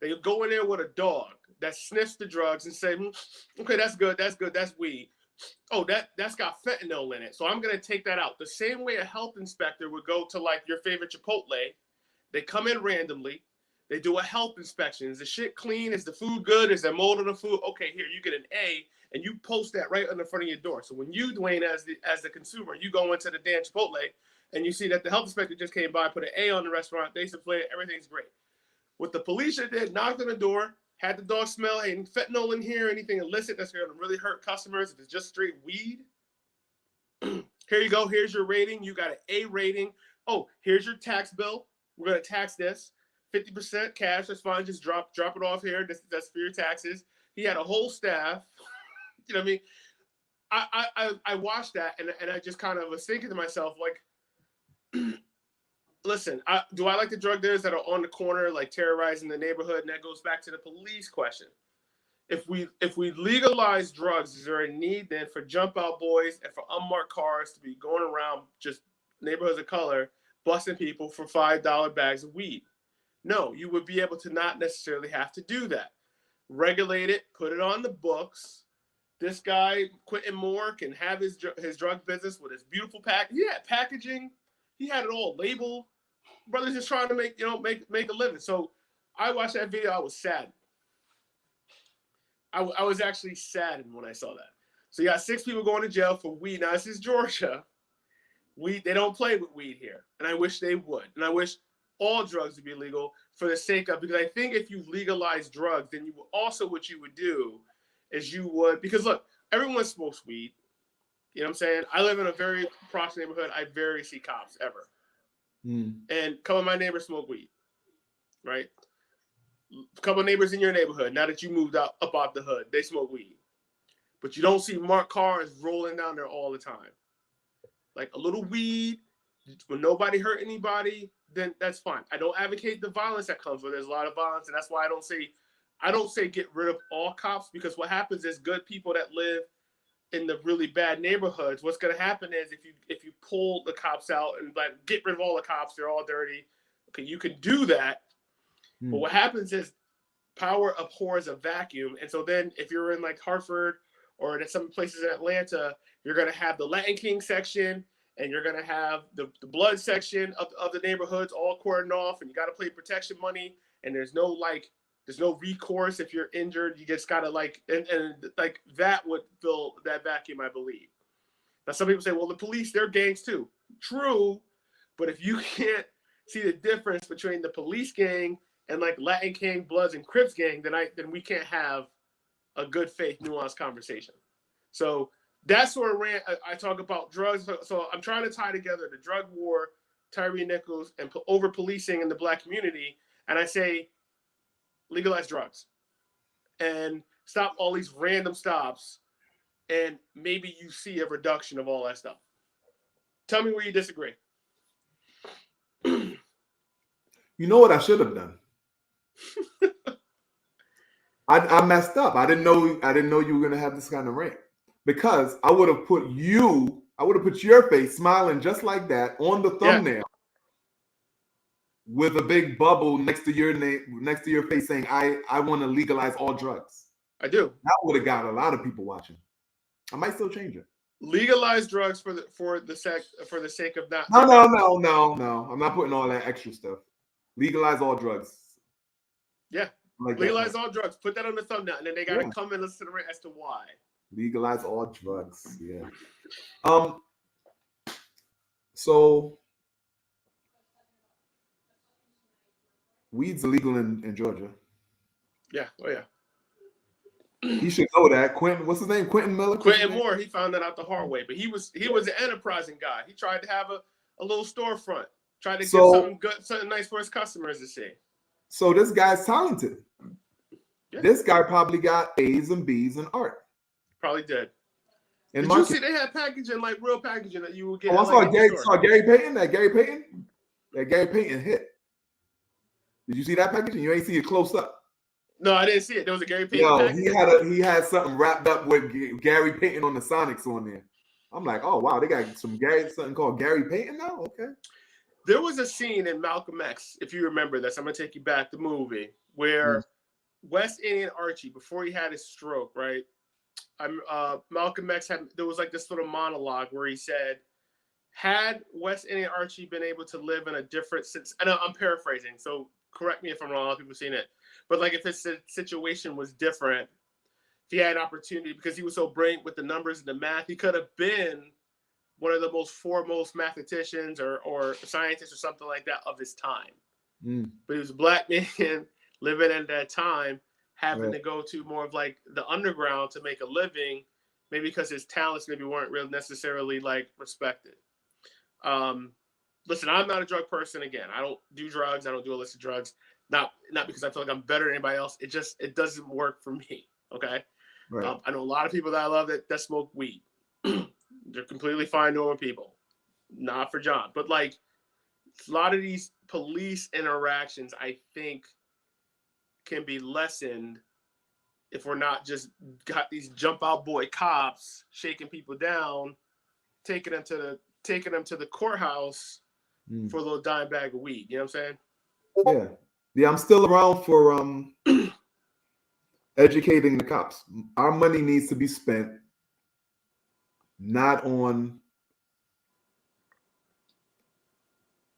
they go in there with a dog that sniffs the drugs and say, okay, that's good, that's weed. Oh, that's got fentanyl in it, so I'm gonna take that out. The same way a health inspector would go to like your favorite Chipotle, they come in randomly, they do a health inspection. Is the shit clean? Is the food good? Is there mold in the food? Okay, here you get an A, and you post that right on the front of your door. So when you, Dwayne, as the consumer, you go into the damn Chipotle and you see that the health inspector just came by, put an A on the restaurant, they supply it, everything's great. What the police did, knocked on the door, had the dog smell, hey, fentanyl in here, anything illicit that's going to really hurt customers if it's just straight weed. Here you go. Here's your rating. You got an A rating. Oh, here's your tax bill. We're going to tax this. 50% cash. That's fine. Just drop it off here. That's for your taxes. He had a whole staff. You know what I mean? I watched that and I just kind of was thinking to myself, like, listen, do I like the drug dealers that are on the corner, like terrorizing the neighborhood? And that goes back to the police question. if we legalize drugs, is there a need then for jump out boys and for unmarked cars to be going around just neighborhoods of color busting people for $5 bags of weed? No, you would be able to not necessarily have to do that. Regulate it, put it on the books. This guy, Quentin Moore, can have his drug business with his beautiful packaging. He had it all labeled. Brother's just trying to make a living. So I watched that video. I was sad. I was actually saddened when I saw that. So you got 6 people going to jail for weed. Now this is Georgia. They don't play with weed here, and I wish they would. And I wish all drugs would be legal for the sake of, because I think if you legalize drugs, then what you would do is because look, everyone smokes weed. You know what I'm saying? I live in a very posh neighborhood. I rarely see cops ever. And a couple of my neighbors smoke weed, right? A couple of neighbors in your neighborhood, now that you moved up out the hood, they smoke weed. But you don't see marked cars rolling down there all the time. Like a little weed, when nobody hurt anybody, then that's fine. I don't advocate the violence that comes with it. There's a lot of violence, and that's why I don't say get rid of all cops, because what happens is good people that live in the really bad neighborhoods, what's going to happen is if you pull the cops out and like get rid of all the cops, they're all dirty. Okay, you can do that. But what happens is power abhors a vacuum. And so then if you're in like Hartford or in some places in Atlanta, you're going to have the Latin King section and you're going to have the blood section of the neighborhoods all cordoned off, and you got to pay protection money, and there's no recourse if you're injured. You just got to and that would fill that vacuum, I believe. Now, some people say, well, the police, they're gangs too. True. But if you can't see the difference between the police gang and like Latin King, Bloods, and Crips gang, then we can't have a good faith, nuanced conversation. So that's where I talk about drugs. So I'm trying to tie together the drug war, Tyre Nichols, and over policing in the Black community. And I say, legalize drugs and stop all these random stops. And maybe you see a reduction of all that stuff. Tell me where you disagree. You know what I should have done? I messed up. I didn't know you were gonna have this kind of rant, because I would have put your face smiling just like that on the thumbnail with a big bubble next to your name, next to your face, saying I want to legalize all drugs. I do. That would have got a lot of people watching. I might still change it. Legalize drugs for the sake of not. No. I'm not putting all that extra stuff. Legalize all drugs. Yeah. Like legalize all drugs. Put that on the thumbnail, and then they gotta come and listen to it as to why. Legalize all drugs. Yeah. So weed's illegal in Georgia. Yeah. Oh yeah. He should know that. Quentin, what's his name? Quentin Miller. Quentin Moore. He found that out the hard way, but he was an enterprising guy. He tried to have a little storefront. Tried to get something good, something nice for his customers to see. So this guy's talented. Yeah. This guy probably got A's and B's in art. Probably did. Did you see they had packaging, like real packaging that you would get? I saw Gary Payton. That Gary Payton hit. Did you see that packaging? You ain't see it close up. No, I didn't see it. There was a Gary Payton. No, packaging. he had something wrapped up with Gary Payton on the Sonics on there. I'm like, oh wow, they got something called Gary Payton now. Okay. There was a scene in Malcolm X, if you remember this. I'm gonna take you back to the movie where West Indian Archie, before he had his stroke, right? Malcolm X there was like this little monologue where he said, had West Indian Archie been able to live in a different sense, and I'm paraphrasing, so correct me if I'm wrong, a lot of people have seen it, but like if his situation was different, if he had an opportunity, because he was so brilliant with the numbers and the math, he could have been one of the most foremost mathematicians or scientists or something like that of his time. But he was a Black man living at that time, having to go to more of like the underground to make a living, maybe because his talents maybe weren't really necessarily like respected. Listen, I'm not a drug person. Again, I don't do drugs. I don't do illicit drugs. Not because I feel like I'm better than anybody else. It doesn't work for me. Okay. Right. I know a lot of people that I love that smoke weed. They're completely fine, normal people. Not for John. But like a lot of these police interactions, I think, can be lessened if we're not just got these jump out boy cops shaking people down, taking them to the courthouse for a little dime bag of weed. You know what I'm saying? Yeah. I'm still around for educating the cops. Our money needs to be spent not on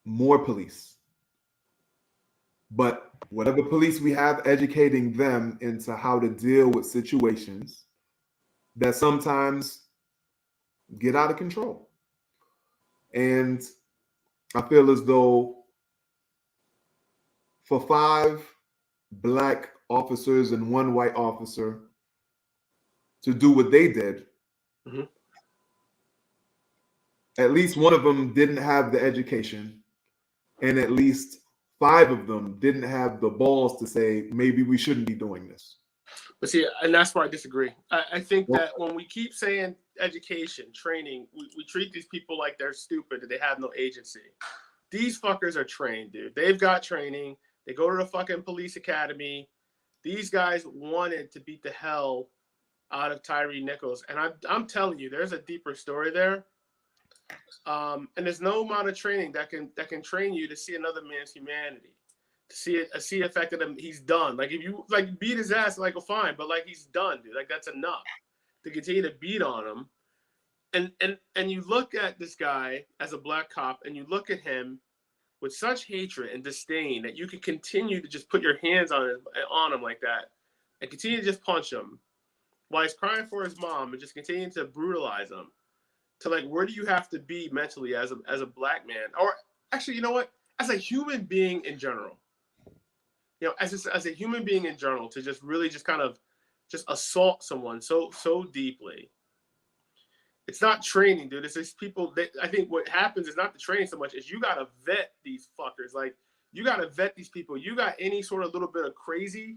more police, but whatever police we have, educating them into how to deal with situations that sometimes get out of control. And I feel as though for 5 black officers and 1 white officer to do what they did, at least one of them didn't have the education, and at least 5 of them didn't have the balls to say, maybe we shouldn't be doing this. But see, and that's where I disagree. I think that when we keep saying education, training, we treat these people like they're stupid, that they have no agency. These fuckers are trained, dude. They've got training. They go to the fucking police academy. These guys wanted to beat the hell out of Tyre Nichols. And I'm telling you, there's a deeper story there. And there's no amount of training that can train you to see another man's humanity, to see the fact that he's done. Like if you like beat his ass, like, well, fine, but like he's done, dude. Like that's enough to continue to beat on him. And you look at this guy as a black cop, and you look at him with such hatred and disdain that you can continue to just put your hands on him like that, and continue to just punch him while he's crying for his mom, and just continue to brutalize him. To like, where do you have to be mentally as a black man, or actually, you know what, as a human being in general, you know, as a human being in general, to just really just kind of just assault someone so deeply. It's not training, dude. It's just people that I think what happens is not the training so much, is you gotta vet these fuckers. Like you gotta vet these people. You got any sort of little bit of crazy,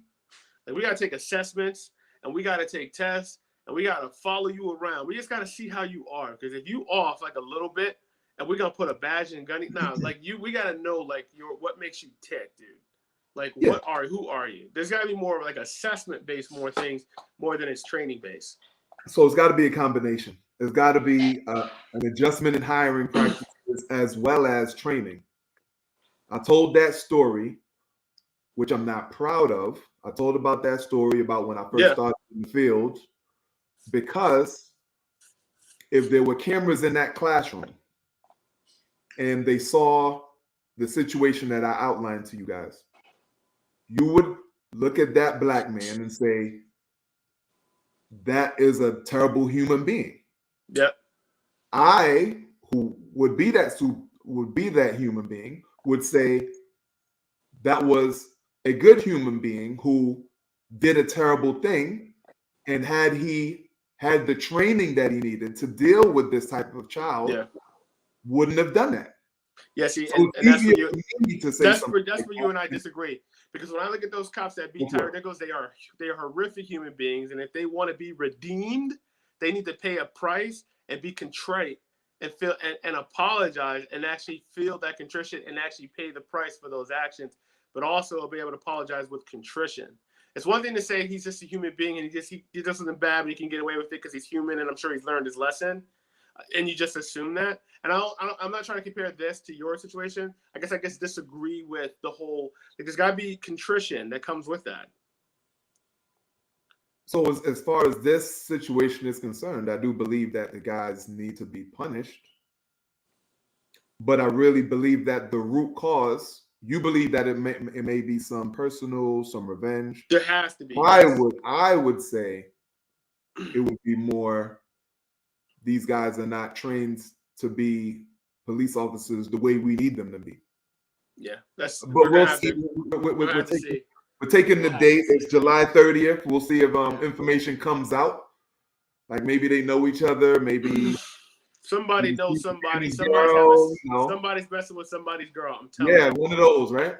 like we gotta take assessments and we gotta take tests. And we got to follow you around. We just got to see how you are. Because if you off like a little bit, and we're going to put a badge and gun, like we got to know like what makes you tick, dude. Like who are you? There's got to be more like assessment based, more things, more than it's training based. So it's got to be a combination. There's got to be an adjustment in hiring practices as well as training. I told that story, which I'm not proud of. I told about that story about when I first started in the field. Because if there were cameras in that classroom and they saw the situation that I outlined to you guys, you would look at that black man and say, that is a terrible human being. Yep. I, who would be that human being, would say that was a good human being who did a terrible thing, and had he had the training that he needed to deal with this type of child, wouldn't have done that. Yeah, see, so and that's where you and I disagree. Because when I look at those cops that beat Tyre Nichols, they are horrific human beings, and if they want to be redeemed, they need to pay a price and be contrite and feel and apologize and actually feel that contrition and actually pay the price for those actions, but also be able to apologize with contrition. It's one thing to say he's just a human being and he does something bad, but he can get away with it because he's human, and I'm sure he's learned his lesson. And you just assume that. And I'm not trying to compare this to your situation. I guess disagree with the whole. Like, there's got to be contrition that comes with that. So as far as this situation is concerned, I do believe that the guys need to be punished. But I really believe that the root cause. You believe that it may be some personal, some revenge. There has to be. I would say it would be more. These guys are not trained to be police officers the way we need them to be. Yeah, that's. But we'll see. We're taking the date. It's July 30th. We'll see if information comes out. Like maybe they know each other. Maybe. Somebody knows somebody. Somebody's messing with somebody's girl. I'm telling you. Yeah, one of those, right?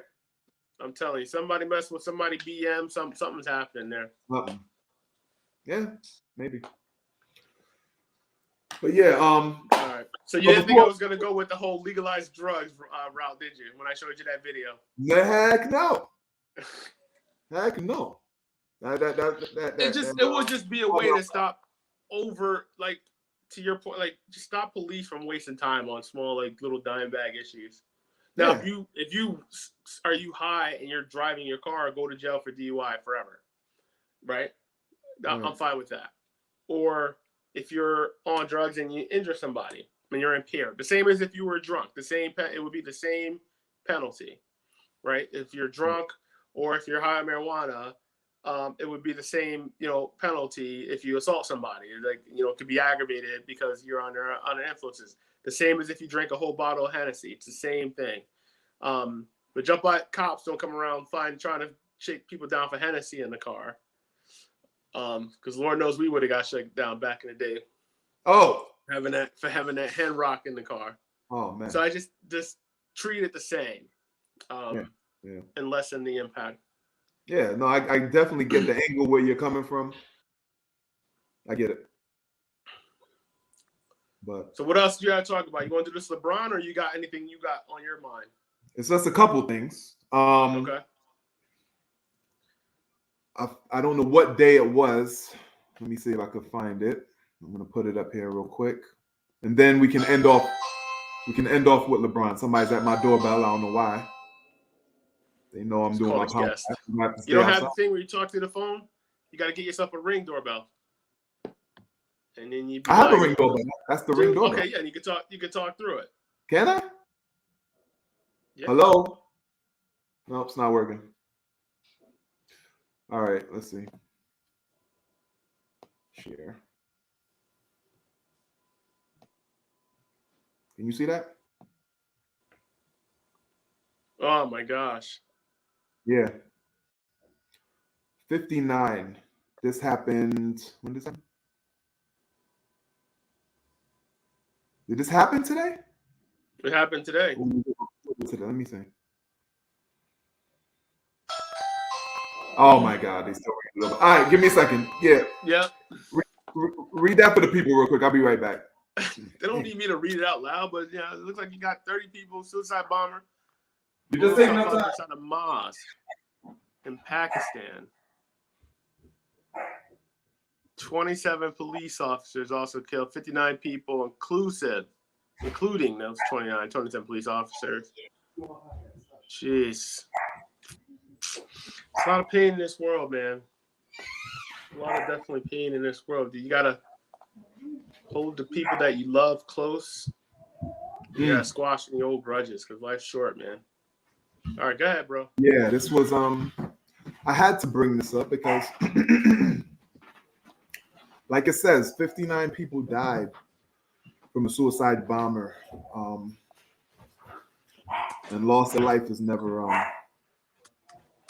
I'm telling you. Somebody messing with somebody BM. Something's happening there. Yeah, maybe. But yeah. All right. So you didn't think I was gonna go with the whole legalized drugs route, did you? When I showed you that video. Heck no. Heck no. It would just be a way to stop to your point, like just stop police from wasting time on small, like little dime bag issues. Now, if you are high and you're driving your car, go to jail for DUI forever, right? I'm fine with that. Or if you're on drugs and you injure somebody and you're impaired, the same as if you were drunk, it would be the same penalty, right? If you're drunk or if you're high on marijuana, it would be the same, penalty if you assault somebody. Like, it could be aggravated because you're under influences. The same as if you drink a whole bottle of Hennessy. It's the same thing. But jump by cops don't come around trying to shake people down for Hennessy in the car. Because Lord knows we would have got shaken down back in the day. Oh, having that hen rock in the car. Oh man. So I just treat it the same, and lessen the impact. Yeah, no, I definitely get the angle where you're coming from. I get it. But so what else do you got to talk about? You want to do this LeBron, or you got anything you got on your mind? It's just a couple things. Okay. I don't know what day it was. Let me see if I could find it. I'm gonna put it up here real quick, and then we can end off. We can end off with LeBron. Somebody's at my doorbell. I don't know why. They know I'm doing my podcast. You don't have the thing where you talk to the phone. You got to get yourself a Ring doorbell, and then you. I have a Ring doorbell. That's the Ring doorbell. Okay, yeah, and you can talk. You can talk through it. Can I? Yeah. Hello. Nope, it's not working. All right, let's see. Share. Can you see that? Oh my gosh. Yeah. 59. This happened. When did this happen? Did this happen today? It happened today. Let me see. Oh my God, they still read it. All right, give me a second. Yeah. Yeah. Read that for the people real quick. I'll be right back. They don't need me to read it out loud, but yeah, it looks like you got 30 people, suicide bomber. You just taking up time. Outside a mosque in Pakistan. 27 police officers also killed, 59 people including those 27 police officers. Jeez. It's a lot of pain in this world, man. A lot of definitely pain in this world. You gotta hold the people that you love close. You gotta squash the old grudges because life's short, man. All right, go ahead, bro. Yeah, this was I had to bring this up because like it says, 59 people died from a suicide bomber. And loss of life is never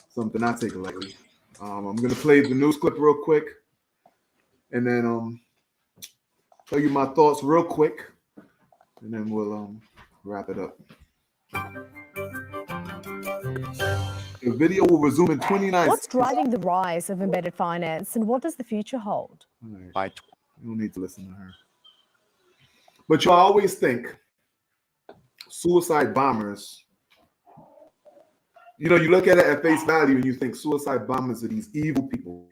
something I take lightly. I'm gonna play the news clip real quick, and then tell you my thoughts real quick, and then we'll wrap it up. The video will resume in 29. What's driving the rise of embedded finance, and what does the future hold? Right. You don't need to listen to her. But you always think suicide bombers, you look at it at face value and you think suicide bombers are these evil people.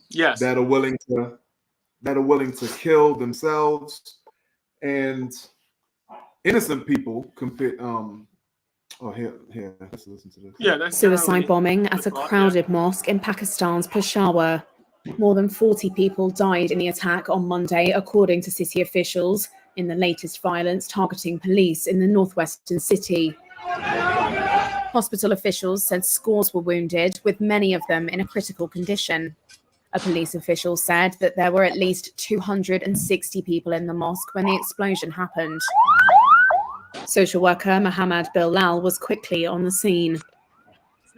Yes. That are willing to kill themselves, and innocent people compare. Here, let's listen to this. Yeah, that's suicide bombing at a crowded mosque in Pakistan's Peshawar. More than 40 people died in the attack on Monday, according to city officials, in the latest violence targeting police in the northwestern city. Hospital officials said scores were wounded, with many of them in a critical condition. A police official said that there were at least 260 people in the mosque when the explosion happened. Social worker Mohammed Bilal was quickly on the scene.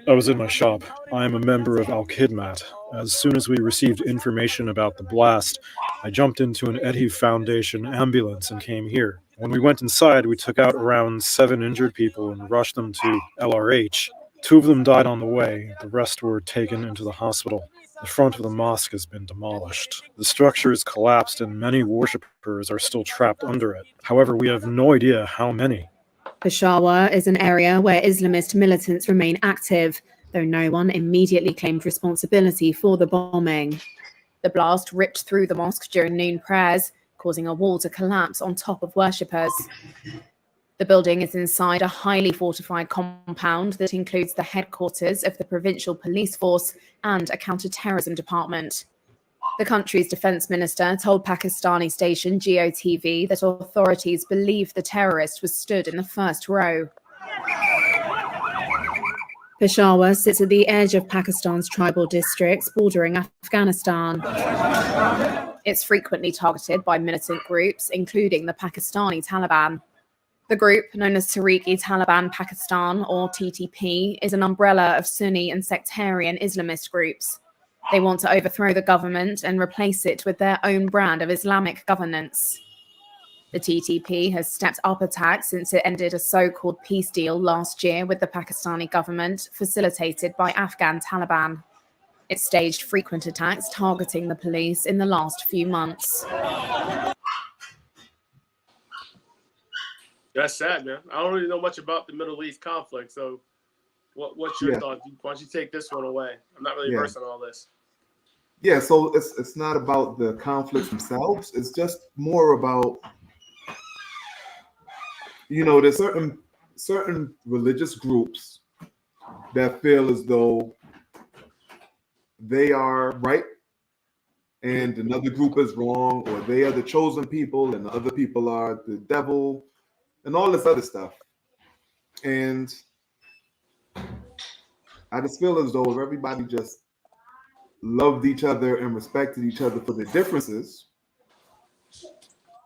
I was in my shop. I am a member of Al-Khidmat. As soon as we received information about the blast, I jumped into an Eddie Foundation ambulance and came here. When we went inside, we took out around 7 injured people and rushed them to LRH. 2 of them died on the way. The rest were taken into the hospital. The front of the mosque has been demolished. The structure is collapsed and many worshippers are still trapped under it. However, we have no idea how many. Peshawar is an area where Islamist militants remain active, though no one immediately claimed responsibility for the bombing. The blast ripped through the mosque during noon prayers, causing a wall to collapse on top of worshippers. The building is inside a highly fortified compound that includes the headquarters of the provincial police force and a counter-terrorism department. The country's defense minister told Pakistani station GOTV that authorities believe the terrorist was stood in the first row. Peshawar sits at the edge of Pakistan's tribal districts bordering Afghanistan. It's frequently targeted by militant groups, including the Pakistani Taliban. The group, known as Tehreek-e-Taliban Pakistan, or TTP, is an umbrella of Sunni and sectarian Islamist groups. They want to overthrow the government and replace it with their own brand of Islamic governance. The TTP has stepped up attacks since it ended a so-called peace deal last year with the Pakistani government, facilitated by Afghan Taliban. It staged frequent attacks targeting the police in the last few months. That's sad, man. I don't really know much about the Middle East conflict, so what's your thought? Why don't you take this one away? I'm not really versed on all this. Yeah, so it's not about the conflicts themselves. It's just more about, there's certain religious groups that feel as though they are right and another group is wrong, or they are the chosen people and the other people are the devil, and all this other stuff. And I just feel as though if everybody just loved each other and respected each other for their differences,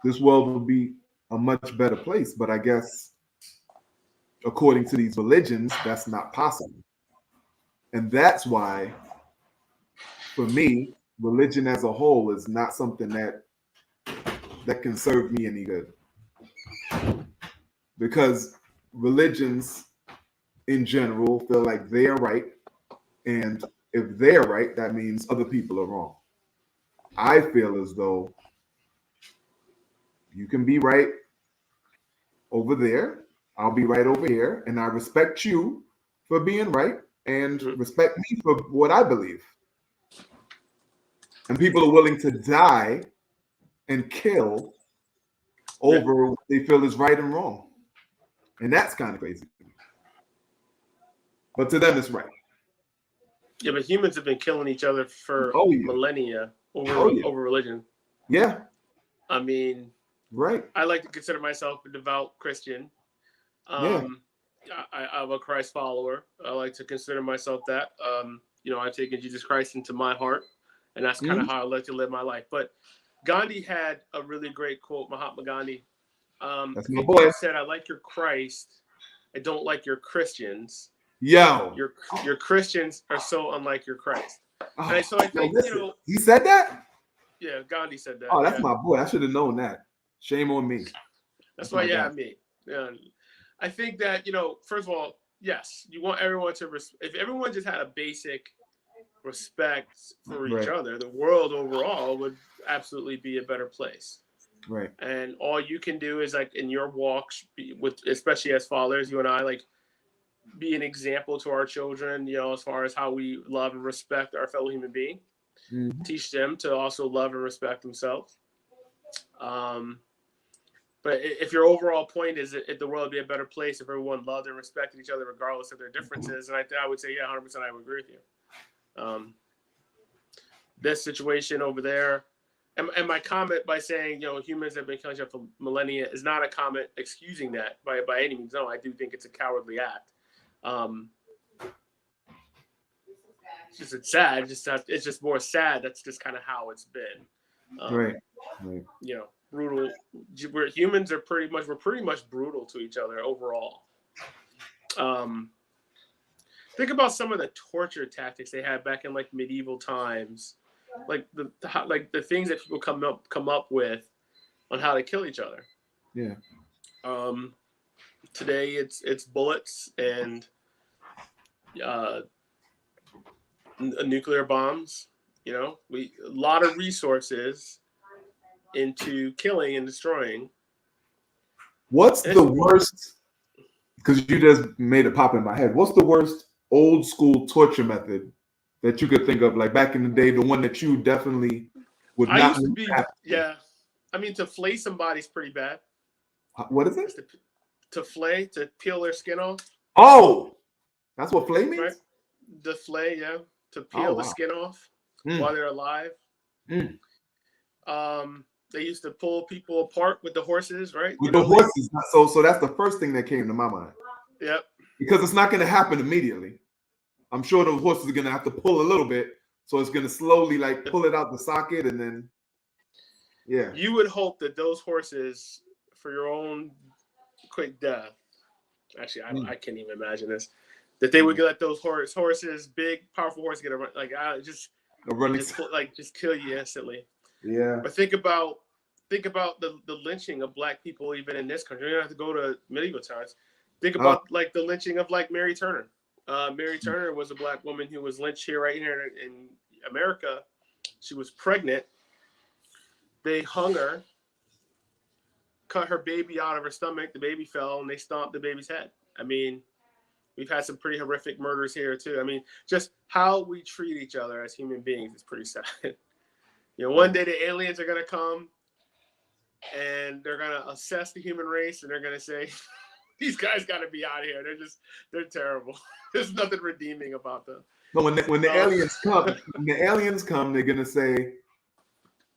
this world would be a much better place. But I guess, according to these religions, that's not possible. And that's why, for me, religion as a whole is not something that can serve me any good. Because religions in general feel like they are right, and if they're right, that means other people are wrong. I feel as though you can be right over there, I'll be right over here, and I respect you for being right and respect me for what I believe. And people are willing to die and kill over what they feel is right and wrong. And that's kind of crazy. But to them, it's right. Yeah, but humans have been killing each other for millennia over religion. Yeah. I mean, right. I like to consider myself a devout Christian. I'm a Christ follower. I like to consider myself that. I've taken Jesus Christ into my heart, and that's kind of how I like to live my life. But Gandhi had a really great quote, Mahatma Gandhi. That's my boy. He said, "I like your Christ. I don't like your Christians. Yo, your Christians are so unlike your Christ." And so I think, he said that? Yeah, Gandhi said that. Oh, that's my boy. I should have known that. Shame on me. That's why, me. Yeah. I think that, first of all, yes, you want everyone to, if everyone just had a basic respect for each other, the world overall would absolutely be a better place. Right. And all you can do is, like, in your walks, especially as fathers, you and I, like, be an example to our children, as far as how we love and respect our fellow human being. Mm-hmm. Teach them to also love and respect themselves. But if your overall point is that if the world would be a better place if everyone loved and respected each other regardless of their differences, and I would say, 100% I would agree with you. This situation over there, and my comment by saying, humans have been killing each other for millennia is not a comment excusing that by any means. No, I do think it's a cowardly act. It's sad. It's just more sad. That's just kind of how it's been. Right. Brutal. Humans are pretty much brutal to each other overall. Think about some of the torture tactics they had back in like medieval times, like the things that people come up with on how to kill each other. Yeah. Today it's bullets and nuclear bombs. A lot of resources into killing and destroying. What's the worst? Because you just made it pop in my head. What's the worst old school torture method that you could think of, like back in the day, the one that you definitely would I not used to be, have? yeah. I mean, to flay somebody's pretty bad. What is it? To flay, to peel their skin off. Oh, that's what flay means? Right? The flay, yeah. To Oh, peel the wow. skin off Mm. while they're alive. Mm. They used to pull people apart with the horses, right? With the horses. So that's the first thing that came to my mind. Yep. Because it's not going to happen immediately. I'm sure those horses are going to have to pull a little bit. So it's going to slowly like pull it out the socket and then, yeah. You would hope that those horses, for your own quick death, actually, I can't even imagine this, that they would let those horses, big, powerful horses, get a run, like just kill you instantly. Yeah. But think about the lynching of black people even in this country. You don't have to go to medieval times. Think about like the lynching of like Mary Turner. Mary Turner was a black woman who was lynched right here in America. She was pregnant. They hung her, cut her baby out of her stomach. The baby fell, and they stomped the baby's head. I mean, we've had some pretty horrific murders here too. I mean, just how we treat each other as human beings is pretty sad. You know, one day the aliens are gonna come, and they're gonna assess the human race, and they're gonna say, "These guys got to be out of here. They're terrible. There's nothing redeeming about them." No, when the aliens come, they're gonna say,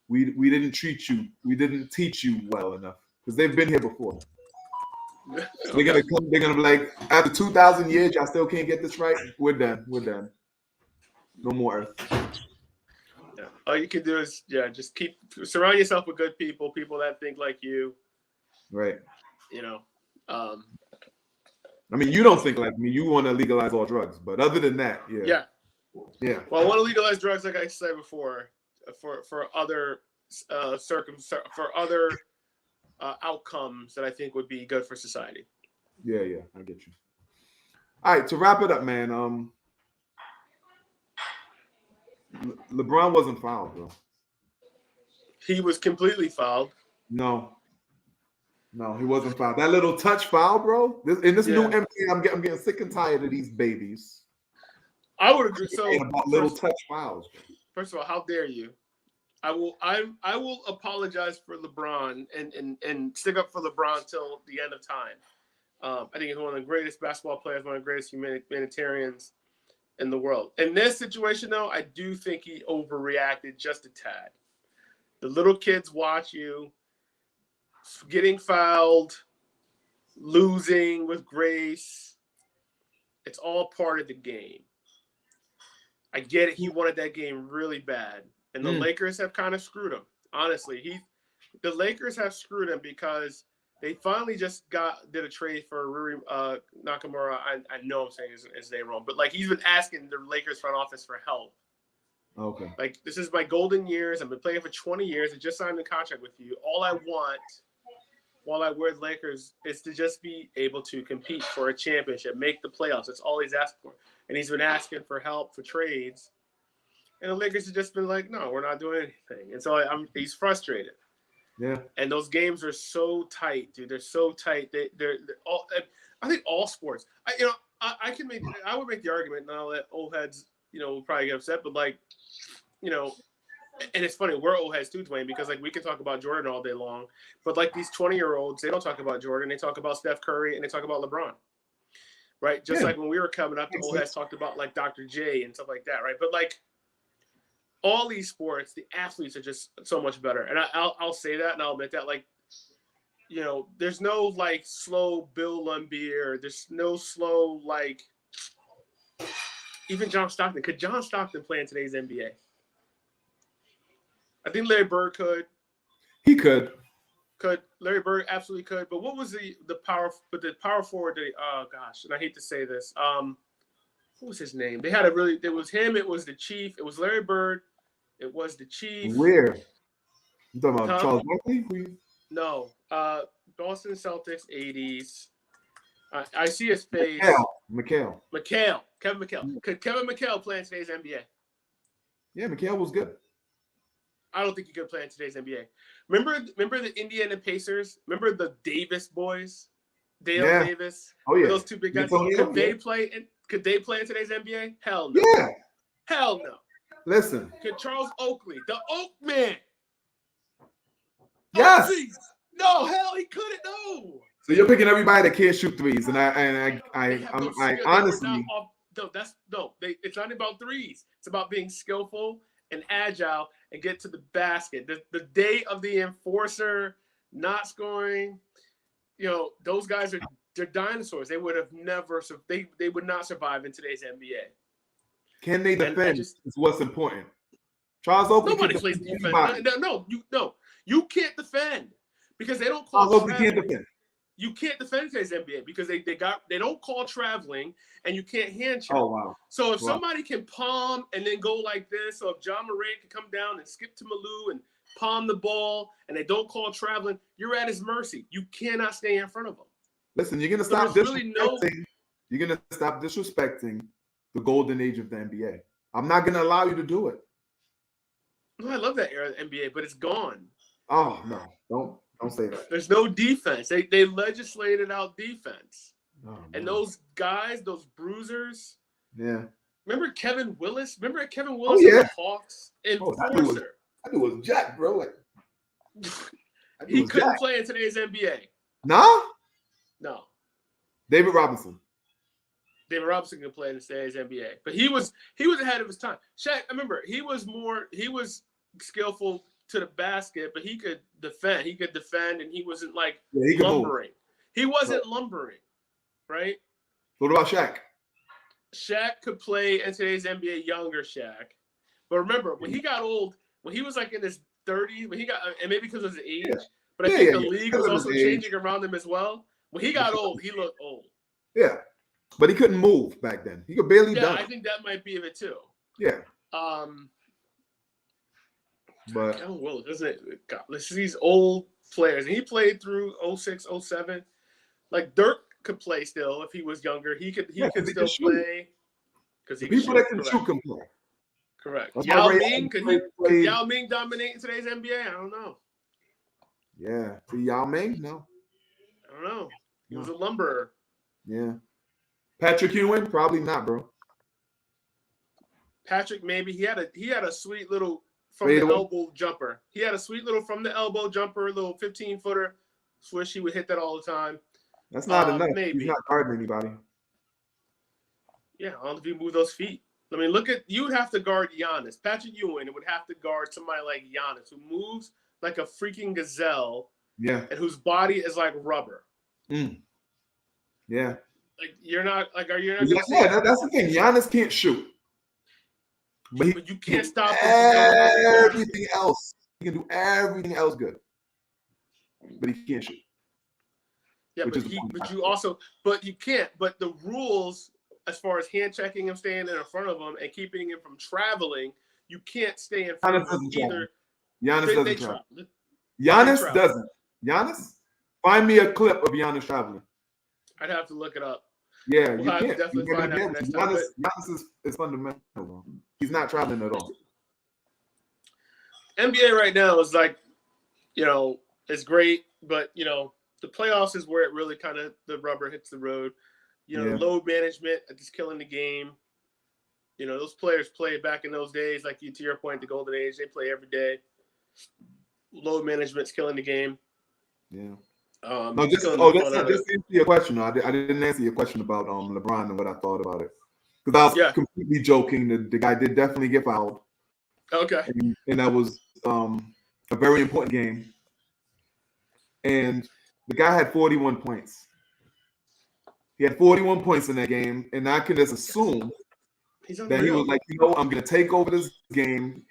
"We didn't treat you. We didn't teach you well enough," because they've been here before. They're gonna come. They're gonna be like, after 2,000 years, y'all still can't get this right. We're done. We're done. No more Earth. Yeah. All you can do is just surround yourself with good people that think like you. Right. You know. I mean, you don't think like me. You want to legalize all drugs, but other than that, yeah. Well, I want to legalize drugs, like I said before, for other outcomes that I think would be good for society. Yeah, I get you. All right, to wrap it up, man. LeBron wasn't fouled, bro. He was completely fouled. No, he wasn't fouled. That little touch foul, bro. In this new NBA, I'm getting sick and tired of these babies. I would agree. So about little touch fouls. First of all, how dare you? I will apologize for LeBron and stick up for LeBron till the end of time. I think he's one of the greatest basketball players, one of the greatest humanitarians in the world. In this situation, though, I do think he overreacted just a tad. The little kids watch you getting fouled, losing with grace. It's all part of the game. I get it. He wanted that game really bad. And the Lakers have kind of screwed him. Honestly, the Lakers have screwed him because they finally just did a trade for Rui Nakamura. I know I'm saying his name wrong, but like he's been asking the Lakers front office for help. Okay. Like, this is my golden years. I've been playing for 20 years. I just signed a contract with you. All I want while I wear the Lakers is to just be able to compete for a championship, make the playoffs. That's all he's asked for. And he's been asking for help for trades. And the Lakers have just been like, no, we're not doing anything. And so he's frustrated. Yeah. And those games are so tight, dude. They're so tight. They're all. I think all sports. I would make the argument. Now that old heads, will probably get upset, but like, and it's funny, we're old heads too, Dwayne, because like we can talk about Jordan all day long, but like these 20-year-olds, they don't talk about Jordan. They talk about Steph Curry and they talk about LeBron. Right? Just like when we were coming up, the old heads talked about like Dr. J and stuff like that, right? But like all these sports, the athletes are just so much better. And I'll say that and I'll admit that, like, there's no like slow Bill Laimbeer. There's no slow like even John Stockton. Could John Stockton play in today's NBA? I think Larry Bird could. He could. Larry Bird absolutely could. But what was the power forward? Oh gosh, and I hate to say this. What was his name? They had it was him. It was the Chief. It was Larry Bird. It was the Chief. Where? You talking about Charles Barkley? No. Boston Celtics 80s. I see his face. Kevin McHale. Could Kevin McHale play in today's NBA? Yeah, McHale was good. I don't think he could play in today's NBA. Remember the Indiana Pacers? Remember the Davis boys? Dale Davis? Oh, yeah. Those two big guys. Could they play in Could they play in today's NBA? Hell no. Yeah. Hell no. Listen. Could Charles Oakley, the Oak Man? Yes. Oh, no, hell, he couldn't. No. So you're picking everybody that can't shoot threes, and I honestly. It's not about threes. It's about being skillful and agile and get to the basket. The day of the enforcer not scoring, those guys they're dinosaurs. They would have never. They would not survive in today's NBA. Can they defend? Is what's important. Charles Oakley. Nobody plays defense. No, you can't defend because they don't call. Charles Oakley can't defend. You can't defend today's NBA because they don't call traveling and you can't hand check. Oh wow! So if somebody can palm and then go like this, or if John Morant can come down and skip to Malou and palm the ball and they don't call traveling, you're at his mercy. You cannot stay in front of him. Listen, you're gonna stop disrespecting. You're gonna stop disrespecting the golden age of the NBA. I'm not gonna allow you to do it. No, I love that era of the NBA, but it's gone. Oh no! Don't say that. There's no defense. They legislated out defense. Oh, and those guys, those bruisers. Yeah. Remember Kevin Willis? Remember Kevin Oh, Willis yeah. of the Hawks? Enforcer. That dude was jacked, bro. He couldn't play in today's NBA. Nah? No. David Robinson. David Robinson could play in today's NBA. But he was ahead of his time. Shaq, I remember, he was skillful to the basket, but he could defend. He could defend, and he wasn't like lumbering. He wasn't lumbering, right? What about Shaq? Shaq could play in today's NBA, younger Shaq. But remember, when he got old, when he was like in his 30s, and maybe because of his age, but I think the league was also changing around him as well. When he got old, he looked old. Yeah, but he couldn't move back then. He could barely dunk. I think that might be of it too. Yeah. But Kevin Willis, isn't it? God, listen to these old players. And he played through 06, 07. Like Dirk could play still if he was younger. He could still play. Because people that can shoot can play. Correct. Yao Ming, could Yao Ming dominate in today's NBA? I don't know. Yeah. See Yao Ming? No. I don't know. He was a lumberer. Yeah. Patrick Ewing? Probably not, bro. Patrick, maybe. He had a sweet little from the elbow jumper. He had a sweet little from the elbow jumper, little 15-footer. Swish, he would hit that all the time. That's not enough. Maybe. He's not guarding anybody. Yeah, I don't know if you move those feet. I mean, you would have to guard Giannis. Patrick Ewing would have to guard somebody like Giannis, who moves like a freaking gazelle. Yeah. And whose body is like rubber. Mm. Yeah. Like you're not like, are you not? Yeah, that's the thing. Giannis can't shoot. But you can't stop everything else. He can do everything else good, but he can't shoot. Yeah, but you can't. But the rules, as far as hand checking him, staying in front of him, and keeping him from traveling, you can't stay in front of him either. Giannis doesn't travel. Giannis doesn't. Giannis, find me a clip of Giannis traveling. I'd have to look it up. Yeah, we'll you can't. definitely find out next time. Giannis is fundamental, bro. He's not traveling at all. NBA right now is like, it's great, but the playoffs is where it really kind of the rubber hits the road. Load management is killing the game. Those players played back in those days, like to your point, the golden age. They play every day. Load management's killing the game. Yeah. Just to answer your question. I didn't answer your question about LeBron and what I thought about it, because I was completely joking. The guy did definitely get fouled. Okay. And that was a very important game. And the guy had 41 points. He had 41 points in that game, and I can just assume that he was like, I'm going to take over this game.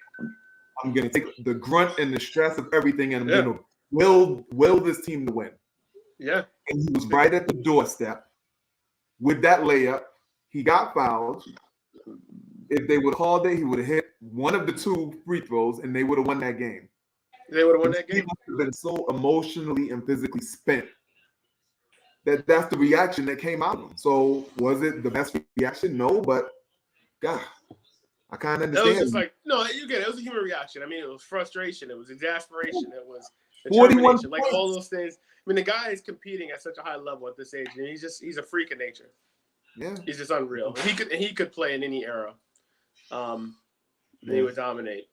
I'm going to take the grunt and the stress of everything, and I'm going to will this team to win. Yeah. And he was right at the doorstep with that layup. He got fouled. If they would have called it, he would have hit one of the two free throws, and they would have won that game. They would have won that game. He must have been so emotionally and physically spent that's the reaction that came out of him. So was it the best reaction? No, but God, I kind of understand. It was just like, no, you get it. It was a human reaction. I mean, it was frustration. It was exasperation. It was 41 determination. Like all those things. I mean, the guy is competing at such a high level at this age, and he's a freak of nature. Yeah. He's just unreal. He could play in any era. He would dominate.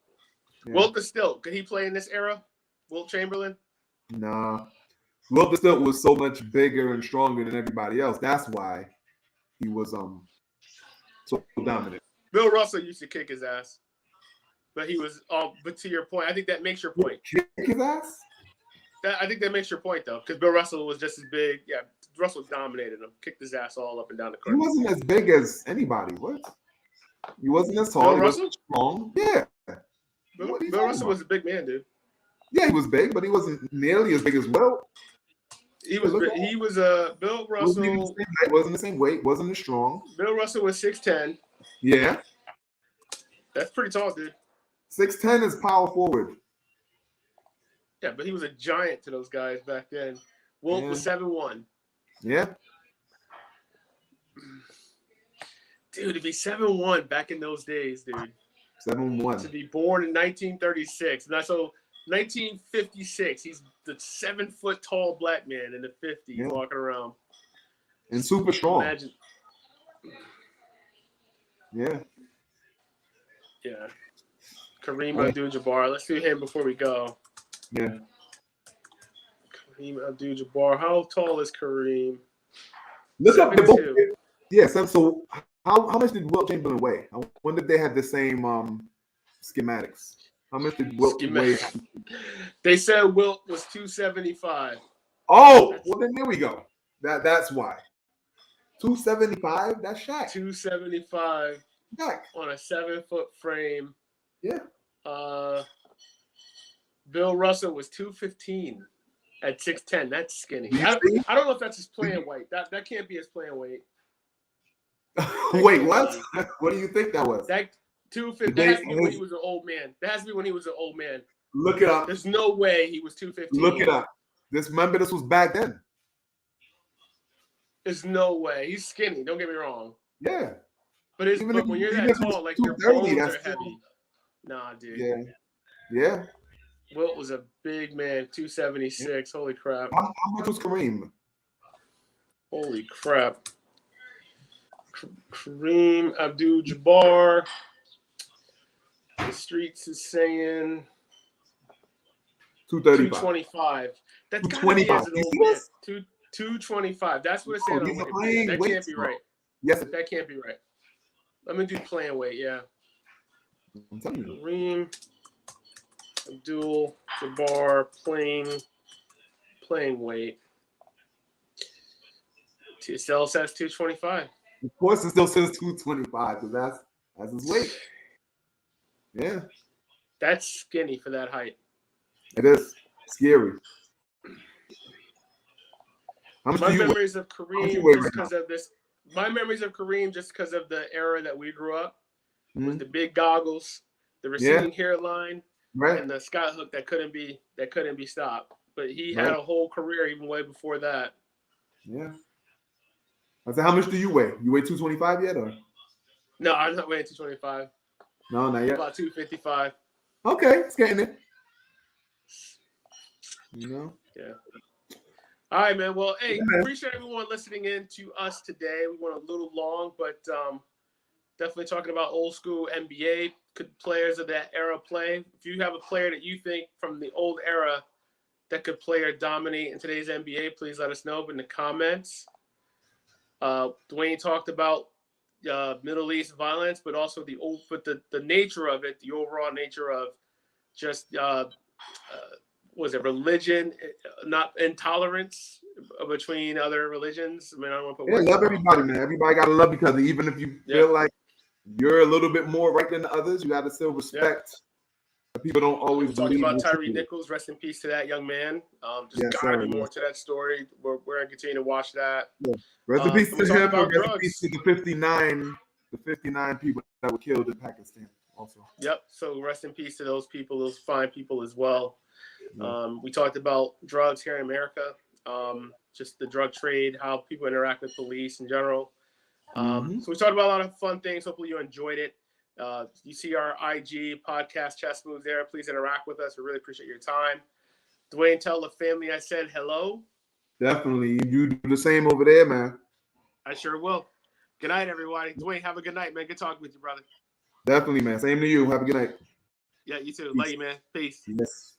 Yeah. Wilt the Stilt, could he play in this era? Wilt Chamberlain? Nah. Wilt the Stilt was so much bigger and stronger than everybody else. That's why he was so dominant. Bill Russell used to kick his ass. But he was but to your point, I think that makes your point. Kick his ass? I think that makes your point though, because Bill Russell was just as big. Yeah, Russell dominated him, kicked his ass all up and down the court. He wasn't as big as anybody. What? He wasn't as tall. Bill he Russell? wasn't strong. Yeah. Bill Russell was a big man, dude. Yeah, he was big, but he wasn't nearly as big as Wilt. He was Bill Russell. Wasn't the same weight. Wasn't as strong. Bill Russell was 6'10". Yeah. That's pretty tall, dude. 6'10" is power forward. Yeah, but he was a giant to those guys back then. Wilt was 7'1". Yeah. Dude, to be 7'1" back in those days, dude. 7'1". To be born in 1936. And so 1956, he's the 7-foot tall black man in the 50s walking around. And super strong. Imagine. Yeah. Yeah. Kareem Abdul-Jabbar. Let's do him before we go. Yeah. Kareem Abdul-Jabbar. How tall is Kareem? Look up the book. 7'2". Yeah, so how much did Wilt Chamberlain weigh? When did they have the same schematics? How much did Wilt weigh? They said Wilt was 275. Oh, well then there we go. That's why. 275, that's Shaq. 275 Shaq. On a 7-foot frame. Yeah. Bill Russell was 215 at 6'10". That's skinny. I don't know if that's his playing weight. That can't be his playing weight. Wait, what? What do you think that was? That 250. That has to be when he was an old man. That has to be when he was an old man. Look it up. There's no way he was 215. Look it up. Remember, this was back then. There's no way. He's skinny. Don't get me wrong. Yeah. But when you're that tall, like your bones are heavy. Nah, dude. Yeah. Yeah. Wilt was a big man, 276. Holy crap. How much was Kareem? Holy crap. Kareem Abdul-Jabbar. The streets is saying 225. That's gotta be as an old man. 225. That's what it's saying. That can't be right. Yes. That can't be right. Let me do playing weight, yeah. I'm telling you. Kareem Abdul-Jabbar playing weight. It still says 225. Of course, it still says 225 because that's his weight. Yeah. That's skinny for that height. It is scary. My memories of Kareem just because of this. My memories of Kareem just because of the era that we grew up was the big goggles, the receding hairline, and the skyhook that couldn't be stopped. But he had a whole career even way before that. Yeah. I said, how much do you weigh? You weigh 225 yet, or? No, I'm not weighing 225. No, not yet. About 255. Okay, it's getting it. You know? Yeah. All right, man. Well, hey, appreciate everyone listening in to us today. We went a little long, but definitely talking about old school NBA. Could players of that era play? If you have a player that you think from the old era that could play or dominate in today's NBA, please let us know in the comments. Dwayne talked about Middle East violence, but also the nature of it, the overall nature of just was it religion, not intolerance between other religions? I mean, I don't want to put words. Love everybody, man. Everybody gotta love each other, even if you feel like you're a little bit more right than the others. You gotta still respect. People don't always talking about Tyre Nichols. Rest in peace to that young man. Gotta be more to that story. We're gonna continue to watch that. Yeah. Rest in peace to him. Rest in peace to the 59 people that were killed in Pakistan. Also. Yep. So rest in peace to those people, those fine people as well. We talked about drugs here in America, just the drug trade, how people interact with police in general. So we talked about a lot of fun things. Hopefully you enjoyed it. You see our IG podcast chess moves there. Please interact with us. We really appreciate your time. Dwayne, tell the family I said hello. Definitely. You do the same over there, man. I sure will. Good night, everybody. Dwayne, have a good night, man. Good talking with you, brother. Definitely, man. Same to you. Have a good night. Yeah, you too. Peace. Love you, man. Peace. Yes.